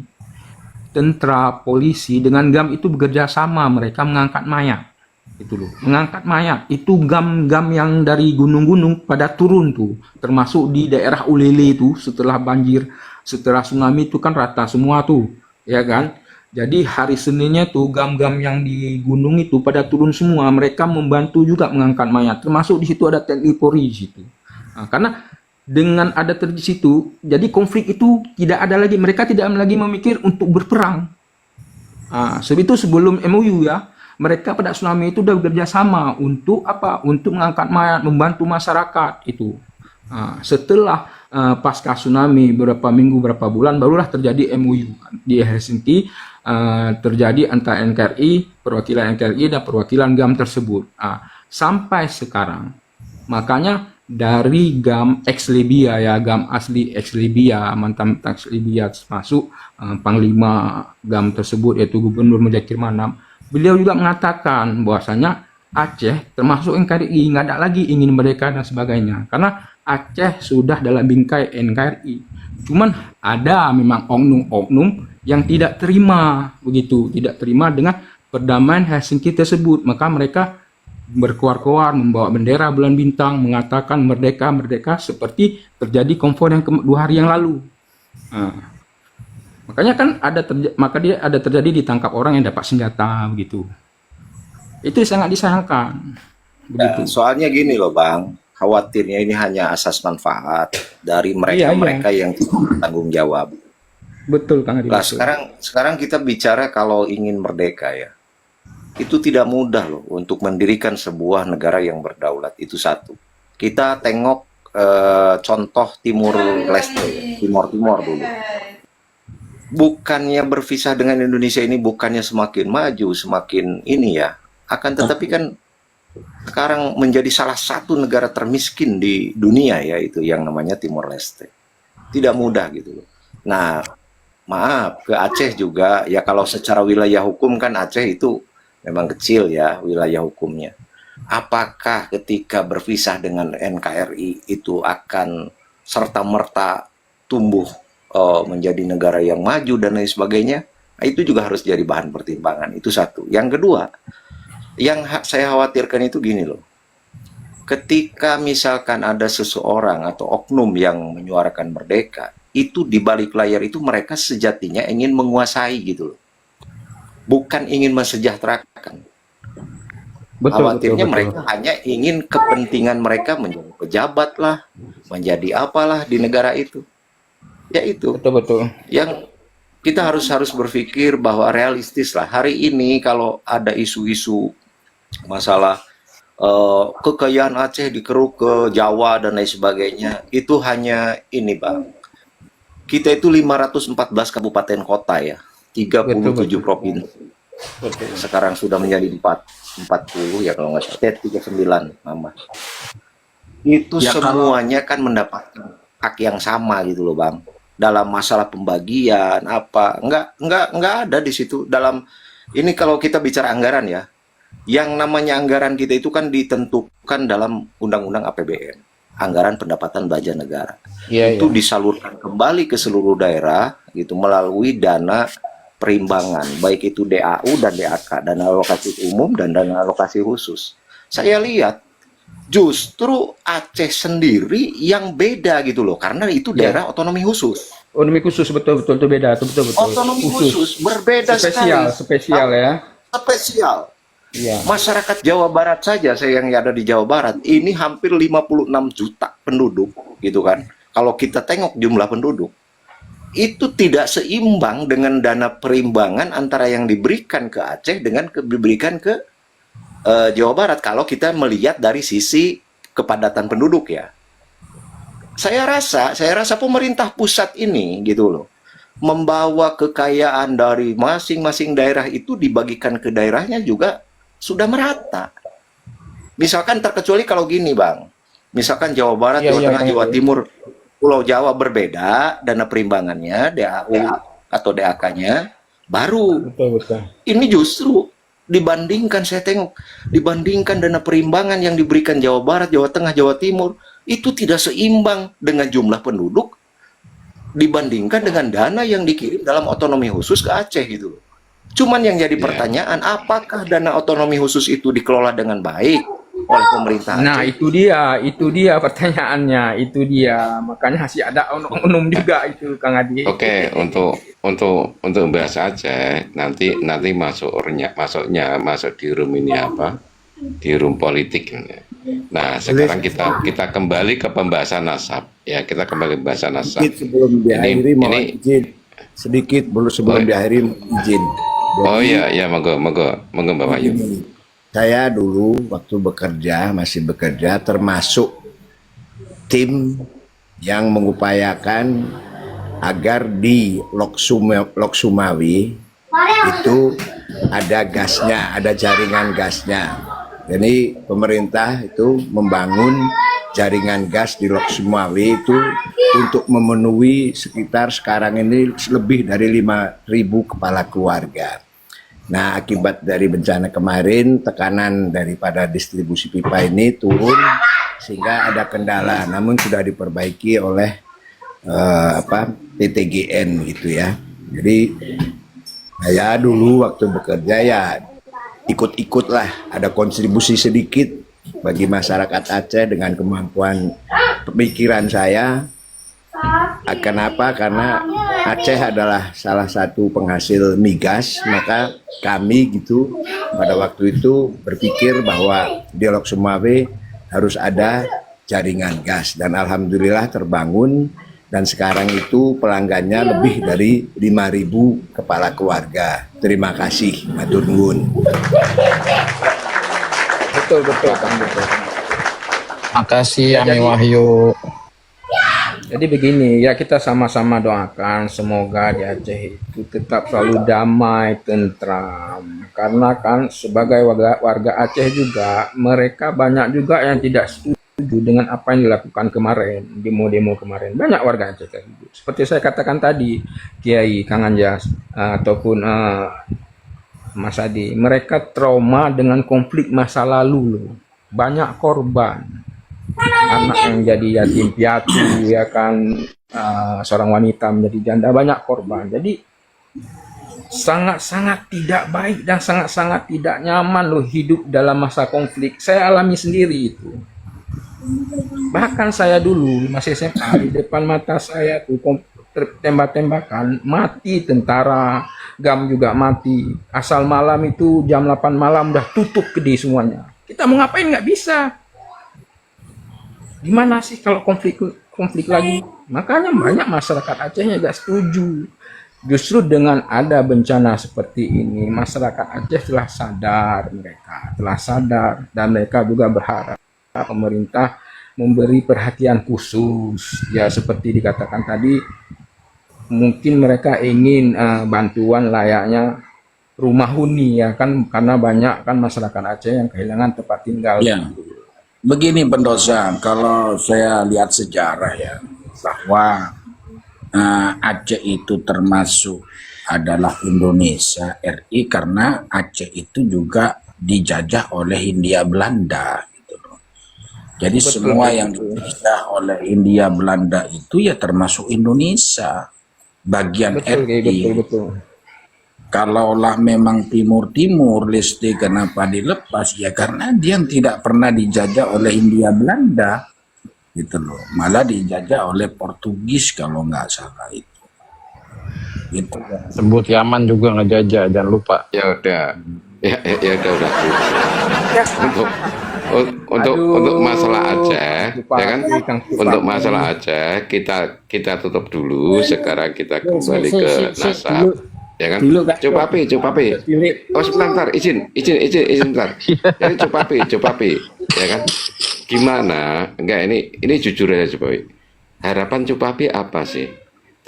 tentara, polisi dengan GAM itu bekerja sama, mereka mengangkat mayat. Itu loh, mengangkat mayat. Itu GAM-GAM yang dari gunung-gunung pada turun tuh, termasuk di daerah Ulele itu setelah banjir, setelah tsunami itu kan rata semua tuh, ya kan? Jadi hari Seninnya tuh GAM-GAM yang di gunung itu pada turun semua, mereka membantu juga mengangkat mayat. Termasuk di situ ada TNI Polri di situ. Nah, karena dengan ada di situ, jadi konflik itu tidak ada lagi. Mereka tidak lagi memikir untuk berperang. Itu sebelum MOU ya, mereka pada tsunami itu udah bekerja sama untuk apa? Untuk mengangkat mayat, membantu masyarakat itu. Setelah pasca tsunami berapa minggu, berapa bulan, barulah terjadi MOU di Helsinki. Terjadi antara NKRI, perwakilan NKRI dan perwakilan GAM tersebut. Sampai sekarang, makanya dari GAM ex Libya ya, GAM asli ex Libya, mantan ex Libya masuk Panglima GAM tersebut yaitu Gubernur Mudzakkir Manam, beliau juga mengatakan bahwasanya Aceh termasuk NKRI nggak ada lagi ingin merdeka dan sebagainya karena Aceh sudah dalam bingkai NKRI. Cuman ada memang oknum-oknum yang tidak terima begitu, tidak terima dengan perdamaian Helsinki tersebut, maka mereka berkoar-koar membawa bendera bulan bintang mengatakan merdeka merdeka seperti terjadi konvoy yang 2 hari yang lalu. Makanya kan dia ada terjadi ditangkap orang yang dapat senjata begitu. Itu sangat disayangkan begitu. Soalnya gini loh Bang, khawatirnya ini hanya asas manfaat dari mereka-mereka yang tidak bertanggung jawab. Betul Kang Adi. Nah, sekarang kita bicara kalau ingin merdeka ya. Itu tidak mudah loh untuk mendirikan sebuah negara yang berdaulat. Itu satu. Kita tengok contoh Timur Leste, Timur dulu. Bukannya berpisah dengan Indonesia ini bukannya semakin maju, semakin ini ya. Akan tetapi kan sekarang menjadi salah satu negara termiskin di dunia ya, itu yang namanya Timor Leste. Tidak mudah gitu loh. Nah, maaf, ke Aceh juga ya, kalau secara wilayah hukum kan Aceh itu memang kecil ya wilayah hukumnya. Apakah ketika berpisah dengan NKRI itu akan serta-merta tumbuh menjadi negara yang maju dan lain sebagainya? Nah, itu juga harus jadi bahan pertimbangan. Itu satu. Yang kedua, yang saya khawatirkan itu gini loh. Ketika misalkan ada seseorang atau oknum yang menyuarakan merdeka, itu di balik layar itu mereka sejatinya ingin menguasai gitu loh. Bukan ingin mensejahterakan. Khawatirnya mereka hanya ingin kepentingan mereka menjadi pejabat lah, menjadi apalah di negara itu. Ya itu. Betul. Yang kita harus berpikir bahwa realistis lah. Hari ini kalau ada isu-isu masalah kekayaan Aceh dikeruk ke Jawa dan lain sebagainya, itu hanya ini Bang. Kita itu 514 kabupaten kota ya, 37 provinsi. Sekarang sudah menjadi 40 ya kalau nggak salah, 39 nama. Itu ya, semuanya kan mendapatkan hak yang sama gitu loh Bang. Dalam masalah pembagian apa, enggak ada di situ. Dalam ini kalau kita bicara anggaran ya, yang namanya anggaran kita itu kan ditentukan dalam Undang-Undang APBN, anggaran pendapatan belanja negara. Itu disalurkan kembali ke seluruh daerah gitu melalui dana perimbangan, baik itu DAU dan DAK, dana alokasi umum dan dana alokasi khusus. Saya lihat justru Aceh sendiri yang beda gitu loh, karena itu daerah otonomi khusus. Otonomi khusus betul itu beda, betul. Otonomi khusus berbeda spesial ya. Spesial. Ya. Masyarakat Jawa Barat saja, saya yang ada di Jawa Barat, ini hampir 56 juta penduduk gitu kan. Kalau kita tengok jumlah penduduk, itu tidak seimbang dengan dana perimbangan antara yang diberikan ke Aceh dengan diberikan ke Jawa Barat kalau kita melihat dari sisi kepadatan penduduk ya. Saya rasa pemerintah pusat ini gitu loh, membawa kekayaan dari masing-masing daerah itu dibagikan ke daerahnya juga sudah merata. Misalkan terkecuali kalau gini Bang, Misalkan Jawa Barat, Iya, Jawa iya, Tengah, Kang Jawa Ade. Timur, Pulau Jawa berbeda dana perimbangannya, DAU atau DAK-nya baru. Betul, betul. Ini justru dibandingkan, saya tengok, dibandingkan dana perimbangan yang diberikan Jawa Barat, Jawa Tengah, Jawa Timur, itu tidak seimbang dengan jumlah penduduk dibandingkan dengan dana yang dikirim dalam otonomi khusus ke Aceh gitu. Cuman yang jadi pertanyaan, apakah dana otonomi khusus itu dikelola dengan baik oleh pemerintah Nah, Aceh? itu dia pertanyaannya, itu dia. Makanya masih ada oknum juga itu, Kang Adi. Oke, untuk bahasa Aceh nanti masuk di room ini apa? Di room politik ini. Nah, sekarang kita kembali ke pembahasan nasab. Ya, kita kembali ke pembahasan nasab. Sedikit sebelum diakhiri mohon ini- izin. Sedikit sebelum Boleh. diakhiri izin. Oh iya, monggo Mbak Wahyu. Saya dulu waktu masih bekerja termasuk tim yang mengupayakan agar di Lok Sumawi itu ada gasnya, ada jaringan gasnya. Jadi pemerintah itu membangun jaringan gas di Lok Sumawi itu untuk memenuhi sekitar sekarang ini lebih dari 5.000 kepala keluarga. Nah, akibat dari bencana kemarin, tekanan daripada distribusi pipa ini turun sehingga ada kendala, namun sudah diperbaiki oleh PTGN gitu ya. Jadi saya dulu waktu bekerja ya ikut-ikutlah, ada kontribusi sedikit bagi masyarakat Aceh dengan kemampuan pemikiran saya. Kenapa? Karena Aceh adalah salah satu penghasil migas, maka kami gitu pada waktu itu berpikir bahwa di Lok Sumawe harus ada jaringan gas, dan alhamdulillah terbangun, dan sekarang itu pelanggannya lebih dari 5.000 kepala keluarga. Terima kasih, matur nuwun. Betul, Kang, betul. Makasih Ami Wahyu. Jadi begini, ya kita sama-sama doakan semoga di Aceh itu tetap selalu damai, tentram. Karena kan sebagai warga Aceh juga, mereka banyak juga yang tidak setuju dengan apa yang dilakukan kemarin, demo-demo kemarin. Banyak warga Aceh tersebut. Seperti saya katakan tadi, Kiai, Kang Anjas, ataupun Mas Adi, mereka trauma dengan konflik masa lalu loh. Banyak korban. Anak yang jadi yatim piatu, ya kan, seorang wanita menjadi janda, banyak korban. Jadi sangat-sangat tidak baik dan sangat-sangat tidak nyaman loh hidup dalam masa konflik. Saya alami sendiri itu. Bahkan saya dulu masih SMA, di depan mata saya tuh tembak-tembakan, mati tentara, GAM juga mati. Asal malam itu jam 8 malam udah tutup kedai semuanya. Kita mau ngapain nggak bisa. Gimana sih kalau konflik lagi? Makanya banyak masyarakat Aceh yang gak setuju. Justru dengan ada bencana seperti ini, masyarakat Aceh telah sadar, dan mereka juga berharap pemerintah memberi perhatian khusus. Ya seperti dikatakan tadi, mungkin mereka ingin bantuan layaknya rumah huni ya kan, karena banyak kan masyarakat Aceh yang kehilangan tempat tinggal. Ya. Begini pendosa, kalau saya lihat sejarah ya, bahwa Aceh itu termasuk adalah Indonesia RI karena Aceh itu juga dijajah oleh Hindia Belanda gitu loh. Jadi semua yang dijajah oleh Hindia Belanda itu ya termasuk Indonesia, bagian RI. Betul. Kalaulah memang Timur Leste kenapa dilepas, ya karena dia tidak pernah dijajah oleh Hindia Belanda gitu loh, malah dijajah oleh Portugis kalau nggak salah itu gitu. Sebut Yaman juga ngejajah, jangan lupa. Ya udah. Udah. Untuk masalah Aceh, lupa, ya kan? Untuk masalah Aceh kita tutup dulu. Sekarang kita kembali ke nasab. Ya kan? Cupapi. Oh sebentar, izin bentar. Jadi Cupapi, ya kan? Gimana? Enggak, ini jujur aja Cupapi. Harapan Cupapi apa sih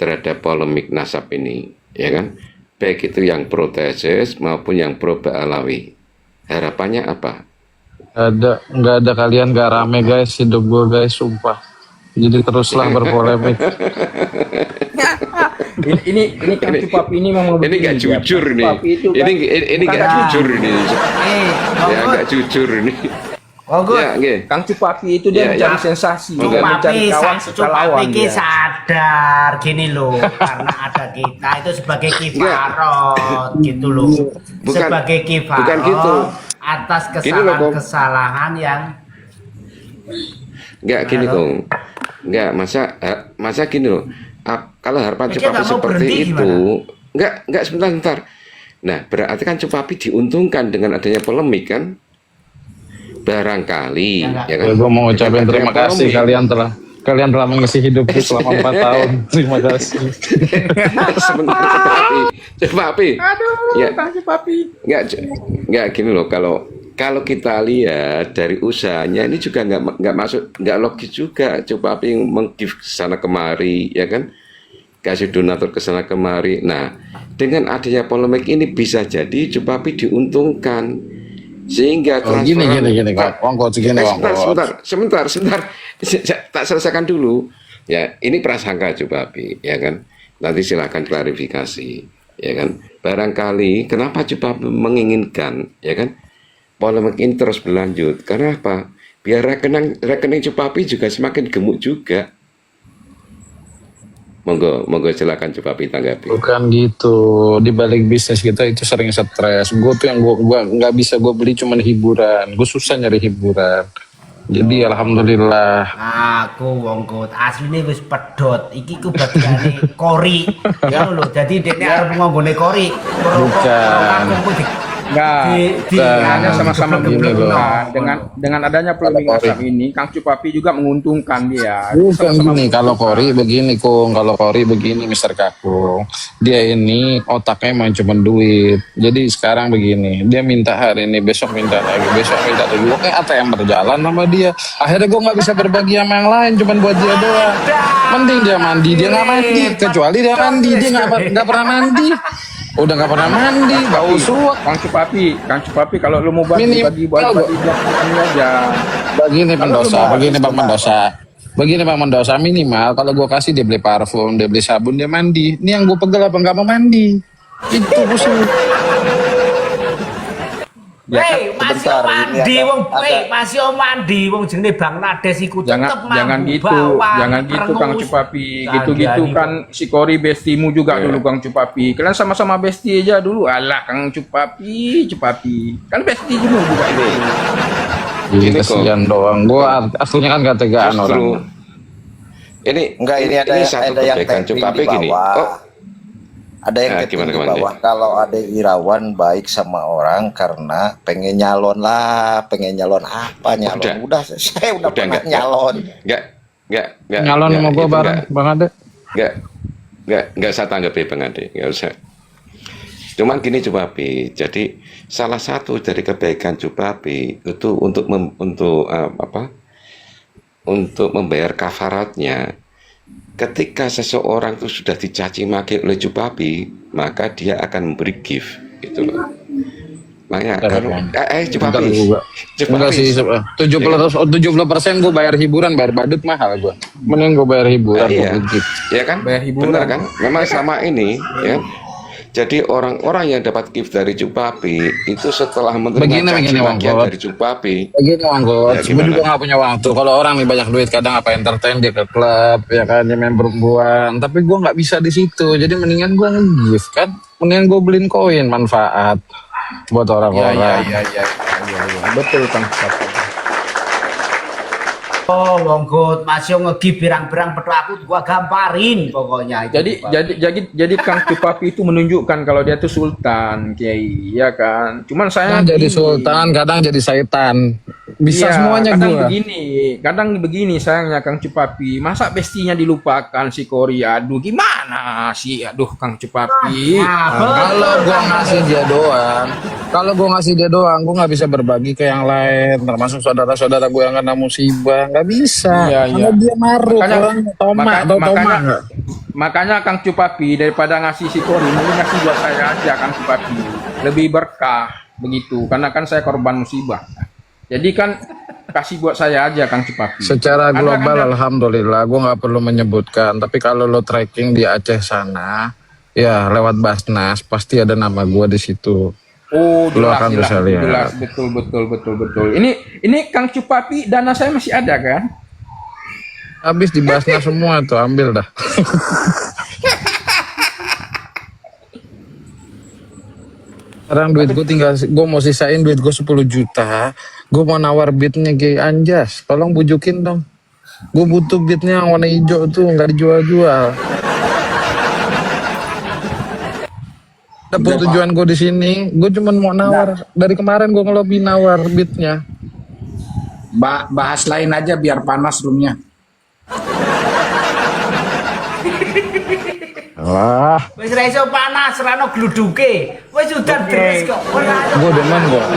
terhadap polemik nasab ini, ya kan? Baik itu yang pro tesis maupun yang pro Ba'alawi. Harapannya apa? Nggak ada kalian nggak rame guys hidup gue guys, sumpah. Jadi teruslah berpolemik. Ini Kang Cupapi ini memang Ini nggak begini, ya. jujur Kang nih. Cupapi itu kan Ini bukan nggak jujur ini. Bang Ya Gut, nggak jujur ini. Bang Gut. Ya, nggih. Kang Cupapi itu dia Ya, mencari ya. sensasi, Bukan. bukan mencari kawan Cupapi lawan ki dia. sadar gini loh, karena ada kita itu sebagai kifarot gitu loh. Bukan- Sebagai kifarot bukan gitu. atas Gini loh, Bang. kesalahan yang Nggak gini Halo? Kong. Nggak, masa gini loh. Kalau harapan Dia Cupapi nggak mau seperti berhenti itu, nggak sebentar. Nah, berarti kan Cupapi diuntungkan dengan adanya polemik kan? Barangkali, Ya, ya kan? Ya, gue mau Dengan ngucapin adanya terima kasih polemik. kalian telah mengisi hidupku selama 4 tahun. Terima kasih. Sebentar, Cupapi. Ya, Kang Cupapi. nggak gini loh. Kalau kita lihat dari usahanya ini juga nggak masuk, nggak logis juga. Cupapi meng-give sana kemari, ya kan? Kasih donatur ke sana kemari. Nah, dengan adanya polemik ini bisa jadi Cupapi diuntungkan sehingga Oh, gini kok. Ongkot segini sebentar. Tak selesaikan dulu. Ya, ini prasangka Cupapi, ya kan? Nanti silakan klarifikasi, ya kan? Barangkali kenapa Cupapi menginginkan, ya kan? Polemik ini terus berlanjut. Karena apa? Biar rekening Cupapi juga semakin gemuk juga. Monggo silakan Cupapi tanggapi. Bukan gitu. Di balik bisnis kita itu sering stres. Gue tuh yang gue nggak bisa gue beli cuman hiburan. Gue susah nyari hiburan. Jadi alhamdulillah. aku wong Gut asline wis pedhot. Iki ku bagiane kori. Ya lho, dadi dekne arep ngonggone kori. Bukan. Enggak, hanya sama-sama Gini loh. menguntungkan. Dengan adanya polemik WhatsApp ini, Kang Cupapi juga menguntungkan dia. Bukan gini, kalau Kori begini Kung, kalau Kori begini Mister Kakung, dia ini otaknya emang cuma duit. Jadi sekarang begini, dia minta hari ini, besok minta lagi, Gue kayak ATM berjalan sama dia. Akhirnya gue nggak bisa berbagi sama yang lain, cuma buat dia doang. Mending dia mandi, dia nggak mandi. Kecuali dia mandi, dia nggak pernah mandi. Udah nggak pernah mandi, bau suwak. Kang Cupapi kalau lu mau bagi buat ini aja. Begini Bang Mendoza, minimal kalau gue kasih dia beli parfum, dia beli sabun, dia mandi. Ini yang gue pegel apa nggak mau mandi? Itu musuh. Masih sebentar, ini mandi ada- wong, ada- masih mandi wong jenenge Bang Nades iku tetep Jangan gitu, Kang Cupapi. Gitu-gitu kan si Kori bestimu juga dulu Kang Cupapi. Kalian sama-sama besti aja dulu. Alah Kang Cupapi. Kan besti juga ini. Gini, Kesian doang. Gue aslinya kan gak tegaan Justru orang. ini Enggak, ini satu ada yang kebaikan tapping Cupapi di gini. bawah. Oh, Ada yang Nah, tapping di gimana, bawah. Kalau ada Irawan baik sama orang karena pengen nyalon apa nyalon? Udah. Saya udah pernah enggak. nyalon. Enggak. Nyalon sama gue itu bareng, Bang Ade. Enggak saya tanggapi Bang Ade, enggak usah. Cuman gini Cupapi, jadi salah satu dari kebaikan Cupapi itu untuk membayar kafaratnya. Ketika seseorang itu sudah dicaci maki oleh Cupapi, maka dia akan memberi gift, gitu loh. Makanya kalau Cupapi, Enggak sih, 70% gue bayar hiburan, bayar badut mahal gue. Mending gue bayar hiburan. Iya. Gua gitu. Ya kan? Bayar hiburan. Benar kan? Memang selama ini ya. Jadi orang-orang yang dapat gift dari Cupapi itu setelah menerima Begini, caci makian Wongkot. dari Cupapi. Begini Wanggot, Ya, gue gimana? juga gak punya waktu. Kalau orang nih banyak duit, kadang apa entertain dia ke klub, ya kan, dia main perempuan. Tapi gue nggak bisa di situ. Jadi mendingan gue nge-gift kan, mendingan gue beliin koin manfaat buat orang-orang. Iya. Betul Kang Cupapi. Oh, wong Gut masih ngegi pirang-pirang petu aku gua gamparin pokoknya. Jadi Kang Cupapi itu menunjukkan kalau dia itu sultan, Kiai, ya kan. Cuman saya Kadang jadi begini. sultan, kadang jadi syaitan. Bisa Iya, semuanya kadang gue. begini sayangnya Kang Cupapi. Masa bestinya dilupakan si Kori? Aduh, gimana sih? Aduh, Kang Cupapi. Kalau gue ngasih dia doang, gue nggak bisa berbagi ke yang lain, termasuk saudara-saudara gue yang kena musibah, nggak bisa. Iya. Karena dia maruk, orang toma. Makanya Kang Cupapi daripada ngasih si Kori, mending ngasih buat saya aja Kang Cupapi. Lebih berkah begitu, karena kan saya korban musibah. Jadi kan kasih buat saya aja Kang Cupapi. Secara Ada- global ada- alhamdulillah gue nggak perlu menyebutkan, tapi kalau lo tracking di Aceh sana ya lewat Basnas pasti ada nama gue di situ. Oh, Lo jelas, akan jelas, bisa lihat. jelas, betul. Ini Kang Cupapi, dana saya masih ada kan? Habis di Basnas semua tuh, ambil dah. Sekarang duit gue tinggal, gue mau sisain duit gue 10 juta. Gue mau nawar beatnya Gay Anjas, tolong bujukin dong. Gue butuh beatnya yang warna hijau tuh, nggak dijual-jual. Dapet tujuan gue di sini, gue cuman mau nawar. Dari kemarin gue ngelobi nawar beatnya. Bahas lain aja biar panas roomnya. Wah, Wis ra iso panas, ra ono gluduke. Wis udan deres kok. Ora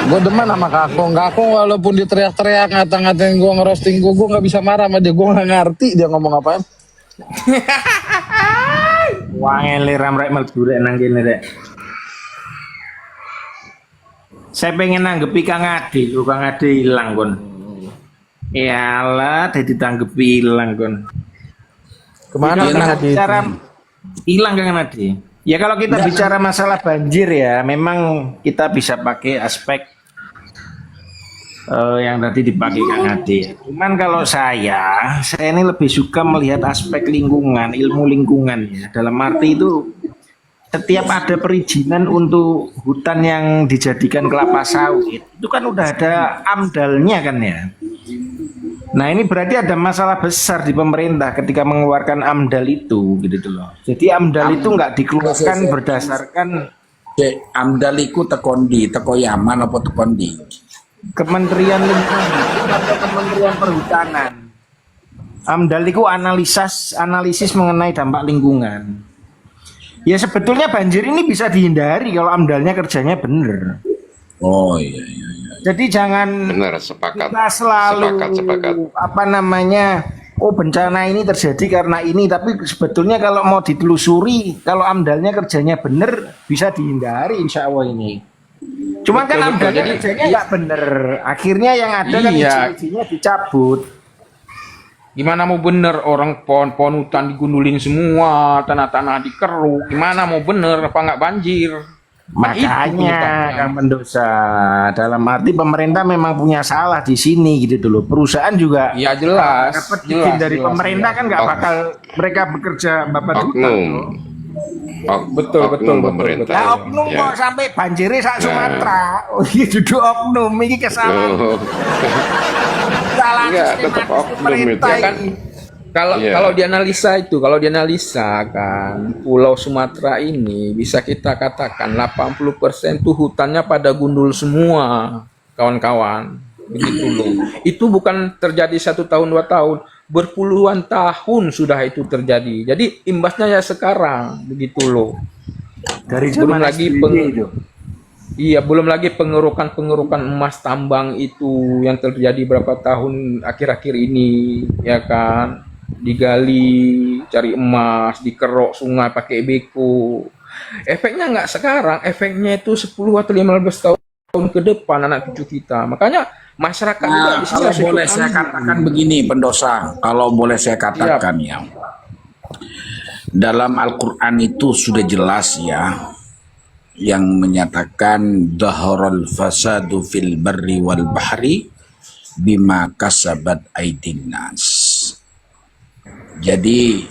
gue demen sama Kakung. Kakung walaupun dia teriak-teriak ngata-ngatain gue, ngerosting gue nggak bisa marah sama dia. Gue nggak ngerti dia ngomong apaan. Wangele ram rek mlebu rek nang kene rek. Saya pengen nanggepi Kang Adi, lu Kang Adi hilang kon. Iyalah, tadi tanggepi hilang kon. Kemana Kalau Kang kita Adi? bicara hilang Kang Adi. Ya kalau kita bicara masalah banjir ya, memang kita bisa pakai aspek yang tadi dipakai Kang Adi. Cuman kalau saya ini lebih suka melihat aspek lingkungan, ilmu lingkungan ya. Dalam arti itu setiap ada perizinan untuk hutan yang dijadikan kelapa sawit, itu kan udah ada amdalnya kan ya. Nah ini berarti ada masalah besar di pemerintah ketika mengeluarkan amdal itu gitu loh. Jadi amdal itu nggak dikeluarkan berdasarkan Amdaliku tekondi, teko Yaman apa tekondi? Kementerian Lingkungan atau Kementerian Perhutanan. Amdal itu analisis mengenai dampak lingkungan. Ya sebetulnya banjir ini bisa dihindari kalau amdalnya kerjanya bener. Oh iya. Jadi jangan Benar, sepakat. kita selalu Sepakat. apa namanya, oh bencana ini terjadi karena ini, tapi sebetulnya kalau mau ditelusuri, kalau amdalnya kerjanya bener bisa dihindari insya Allah ini. Cuman kan Betul, amdalnya jadi- kerjanya nggak bener, akhirnya yang ada kan Iya. izin-izinnya dicabut. Gimana mau bener orang pohon-pohon hutan digundulin semua, tanah-tanah dikeruk, gimana mau bener apa nggak banjir? Nah, itu Makanya penyebabnya. Kang Pendosa, dalam arti pemerintah memang punya salah di sini gitu dulu. Perusahaan juga Ya jelas, dapat izin dari jelas, pemerintah jelas. kan nggak bakal mereka bekerja bapak Oknum. Betul, Pemerintah. Nah, oknum Ya. kok sampai banjirnya sak Ya. Sumatera. Oh iya duduk oknum, ini kesalahan. Oh. Kesalahan Enggak, sistematis tetap oknum pemerintah itu. Kan ini. Kalau Iya. kalau dianalisa kan Pulau Sumatera ini bisa kita katakan 80% tuh hutannya pada gundul semua, kawan-kawan. Begitu loh. Itu bukan terjadi 1 tahun 2 tahun, berpuluhan tahun sudah itu terjadi. Jadi imbasnya ya sekarang, begitu loh. Dari Belum zaman lagi SBY itu. Iya, belum lagi pengerukan emas tambang itu yang terjadi berapa tahun akhir-akhir ini, ya kan? Digali, cari emas, dikerok sungai pakai beko. Efeknya nggak sekarang, efeknya itu 10 atau 15 tahun ke depan anak cucu kita. Makanya masyarakat juga Nah, di sini kalau harus ikut boleh saya andil. katakan begini, pendosa. Kalau boleh saya katakan ya, dalam Al-Quran itu sudah jelas ya, yang menyatakan daharal fasadu fil barri wal bahri bima kasabat aidin nas. Jadi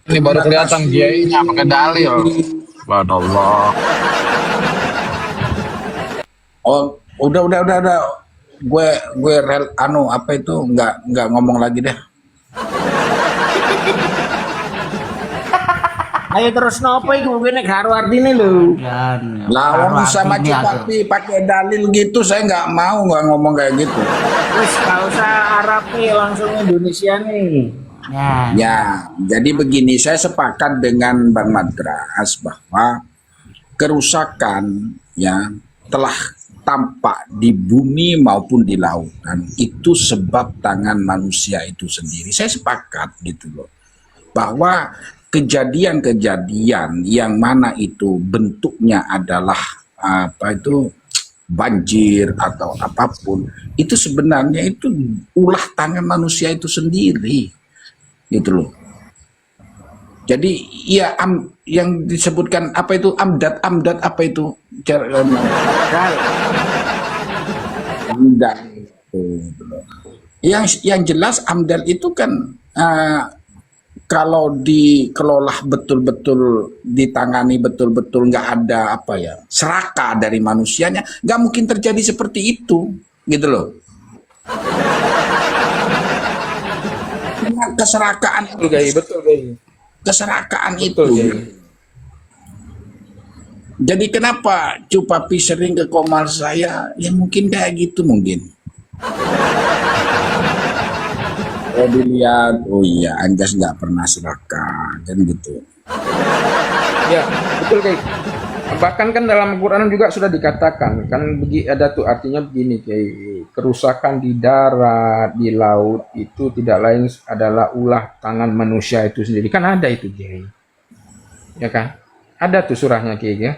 Ini baru kelihatan kiainya pakai dalil. Subhanallah. oh udah gue rel apa itu nggak ngomong lagi deh. Ayo terus nopo iku nek gak karo artine lho. Lawang sama Cupapi pakai dalil gitu, saya nggak ngomong kayak gitu. Wis gak usah Arabe, langsung Indonesia nih. Ya, jadi begini, saya sepakat dengan Bang Madras bahwa kerusakan ya telah tampak di bumi maupun di lautan itu sebab tangan manusia itu sendiri. Saya sepakat gitu loh, bahwa kejadian-kejadian yang mana itu bentuknya adalah apa itu banjir atau apapun, itu sebenarnya itu ulah tangan manusia itu sendiri, gitu loh. Jadi ya yang disebutkan apa itu amdat apa itu amdat. Yang jelas amdal itu kan kalau dikelola betul-betul, ditangani betul-betul, nggak ada apa ya serakah dari manusianya, nggak mungkin terjadi seperti itu, gitu loh. Dengan keserakaan, keserakaan itu. Jadi kenapa Cupapi sering ke Komar saya? Ya mungkin kayak gitu mungkin. Oh dilihat, oh iya Anjas nggak pernah serakah kan gitu. Ya, betul Kiai. Bahkan kan dalam Al-Quran juga sudah dikatakan kan ada tuh artinya begini Kiai, kerusakan di darat, di laut itu tidak lain adalah ulah tangan manusia itu sendiri. Kan ada itu Kiai. Ya kan? Ada tuh surahnya Kiai ya.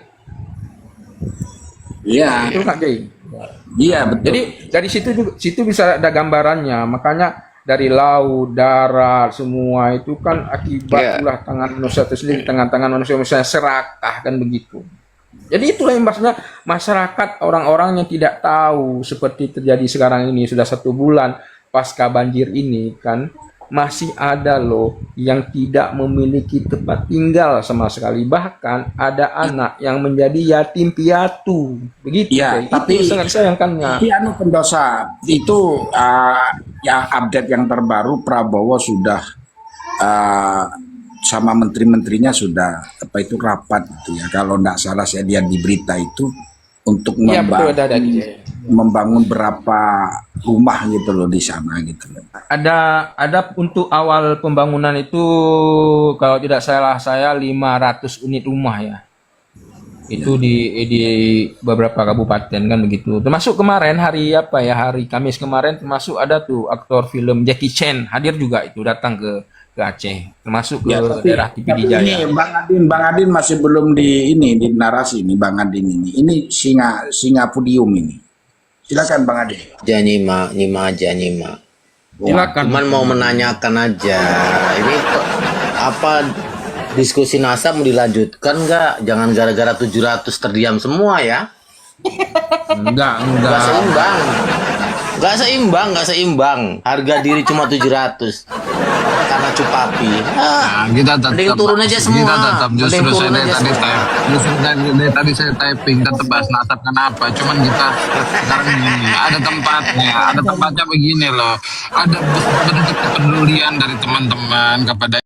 Iya. Betul nggak Kiai? Iya betul. Jadi dari situ bisa ada gambarannya. Makanya dari laut, darat, semua itu kan akibat ulah tangan manusia itu sendiri, tangan-tangan manusia serakah kan begitu. Jadi itulah yang maksudnya masyarakat, orang-orang yang tidak tahu seperti terjadi sekarang ini sudah 1 bulan pasca banjir ini kan masih ada loh yang tidak memiliki tempat tinggal sama sekali, bahkan ada anak yang menjadi yatim piatu begitu ya, tapi itu sangat sayangkannya. Tapi pendosa itu yang update yang terbaru, Prabowo sudah sama menteri-menterinya sudah apa itu rapat gitu ya, kalau tidak salah saya lihat di berita itu untuk membangun berapa rumah gitu loh di sana gitu loh. Ada untuk awal pembangunan itu kalau tidak salah saya 500 unit rumah ya. Itu di beberapa kabupaten kan begitu. Termasuk kemarin hari Kamis kemarin termasuk ada tuh aktor film Jackie Chan hadir juga itu datang ke Aceh, termasuk ke daerah TPD Jaya. Ini Bang Adin masih belum di narasi ini Bang Adin ini singa podium ini. Silakan Bang Adin. Nyimak aja. Silakan. Cuman mau menanyakan aja, ini apa diskusi NASA mau dilanjutkan nggak? Jangan gara-gara 700 terdiam semua ya. Enggak. Nggak seimbang. Harga diri cuma 700 karena Cupapi. Kita tetap turun aja semua. Kita tetap justru tadi saya typing tetap bahas natap kenapa? Cuman kita sekarang ini ada tempatnya begini loh. Ada bentuk kepedulian dari teman-teman kepada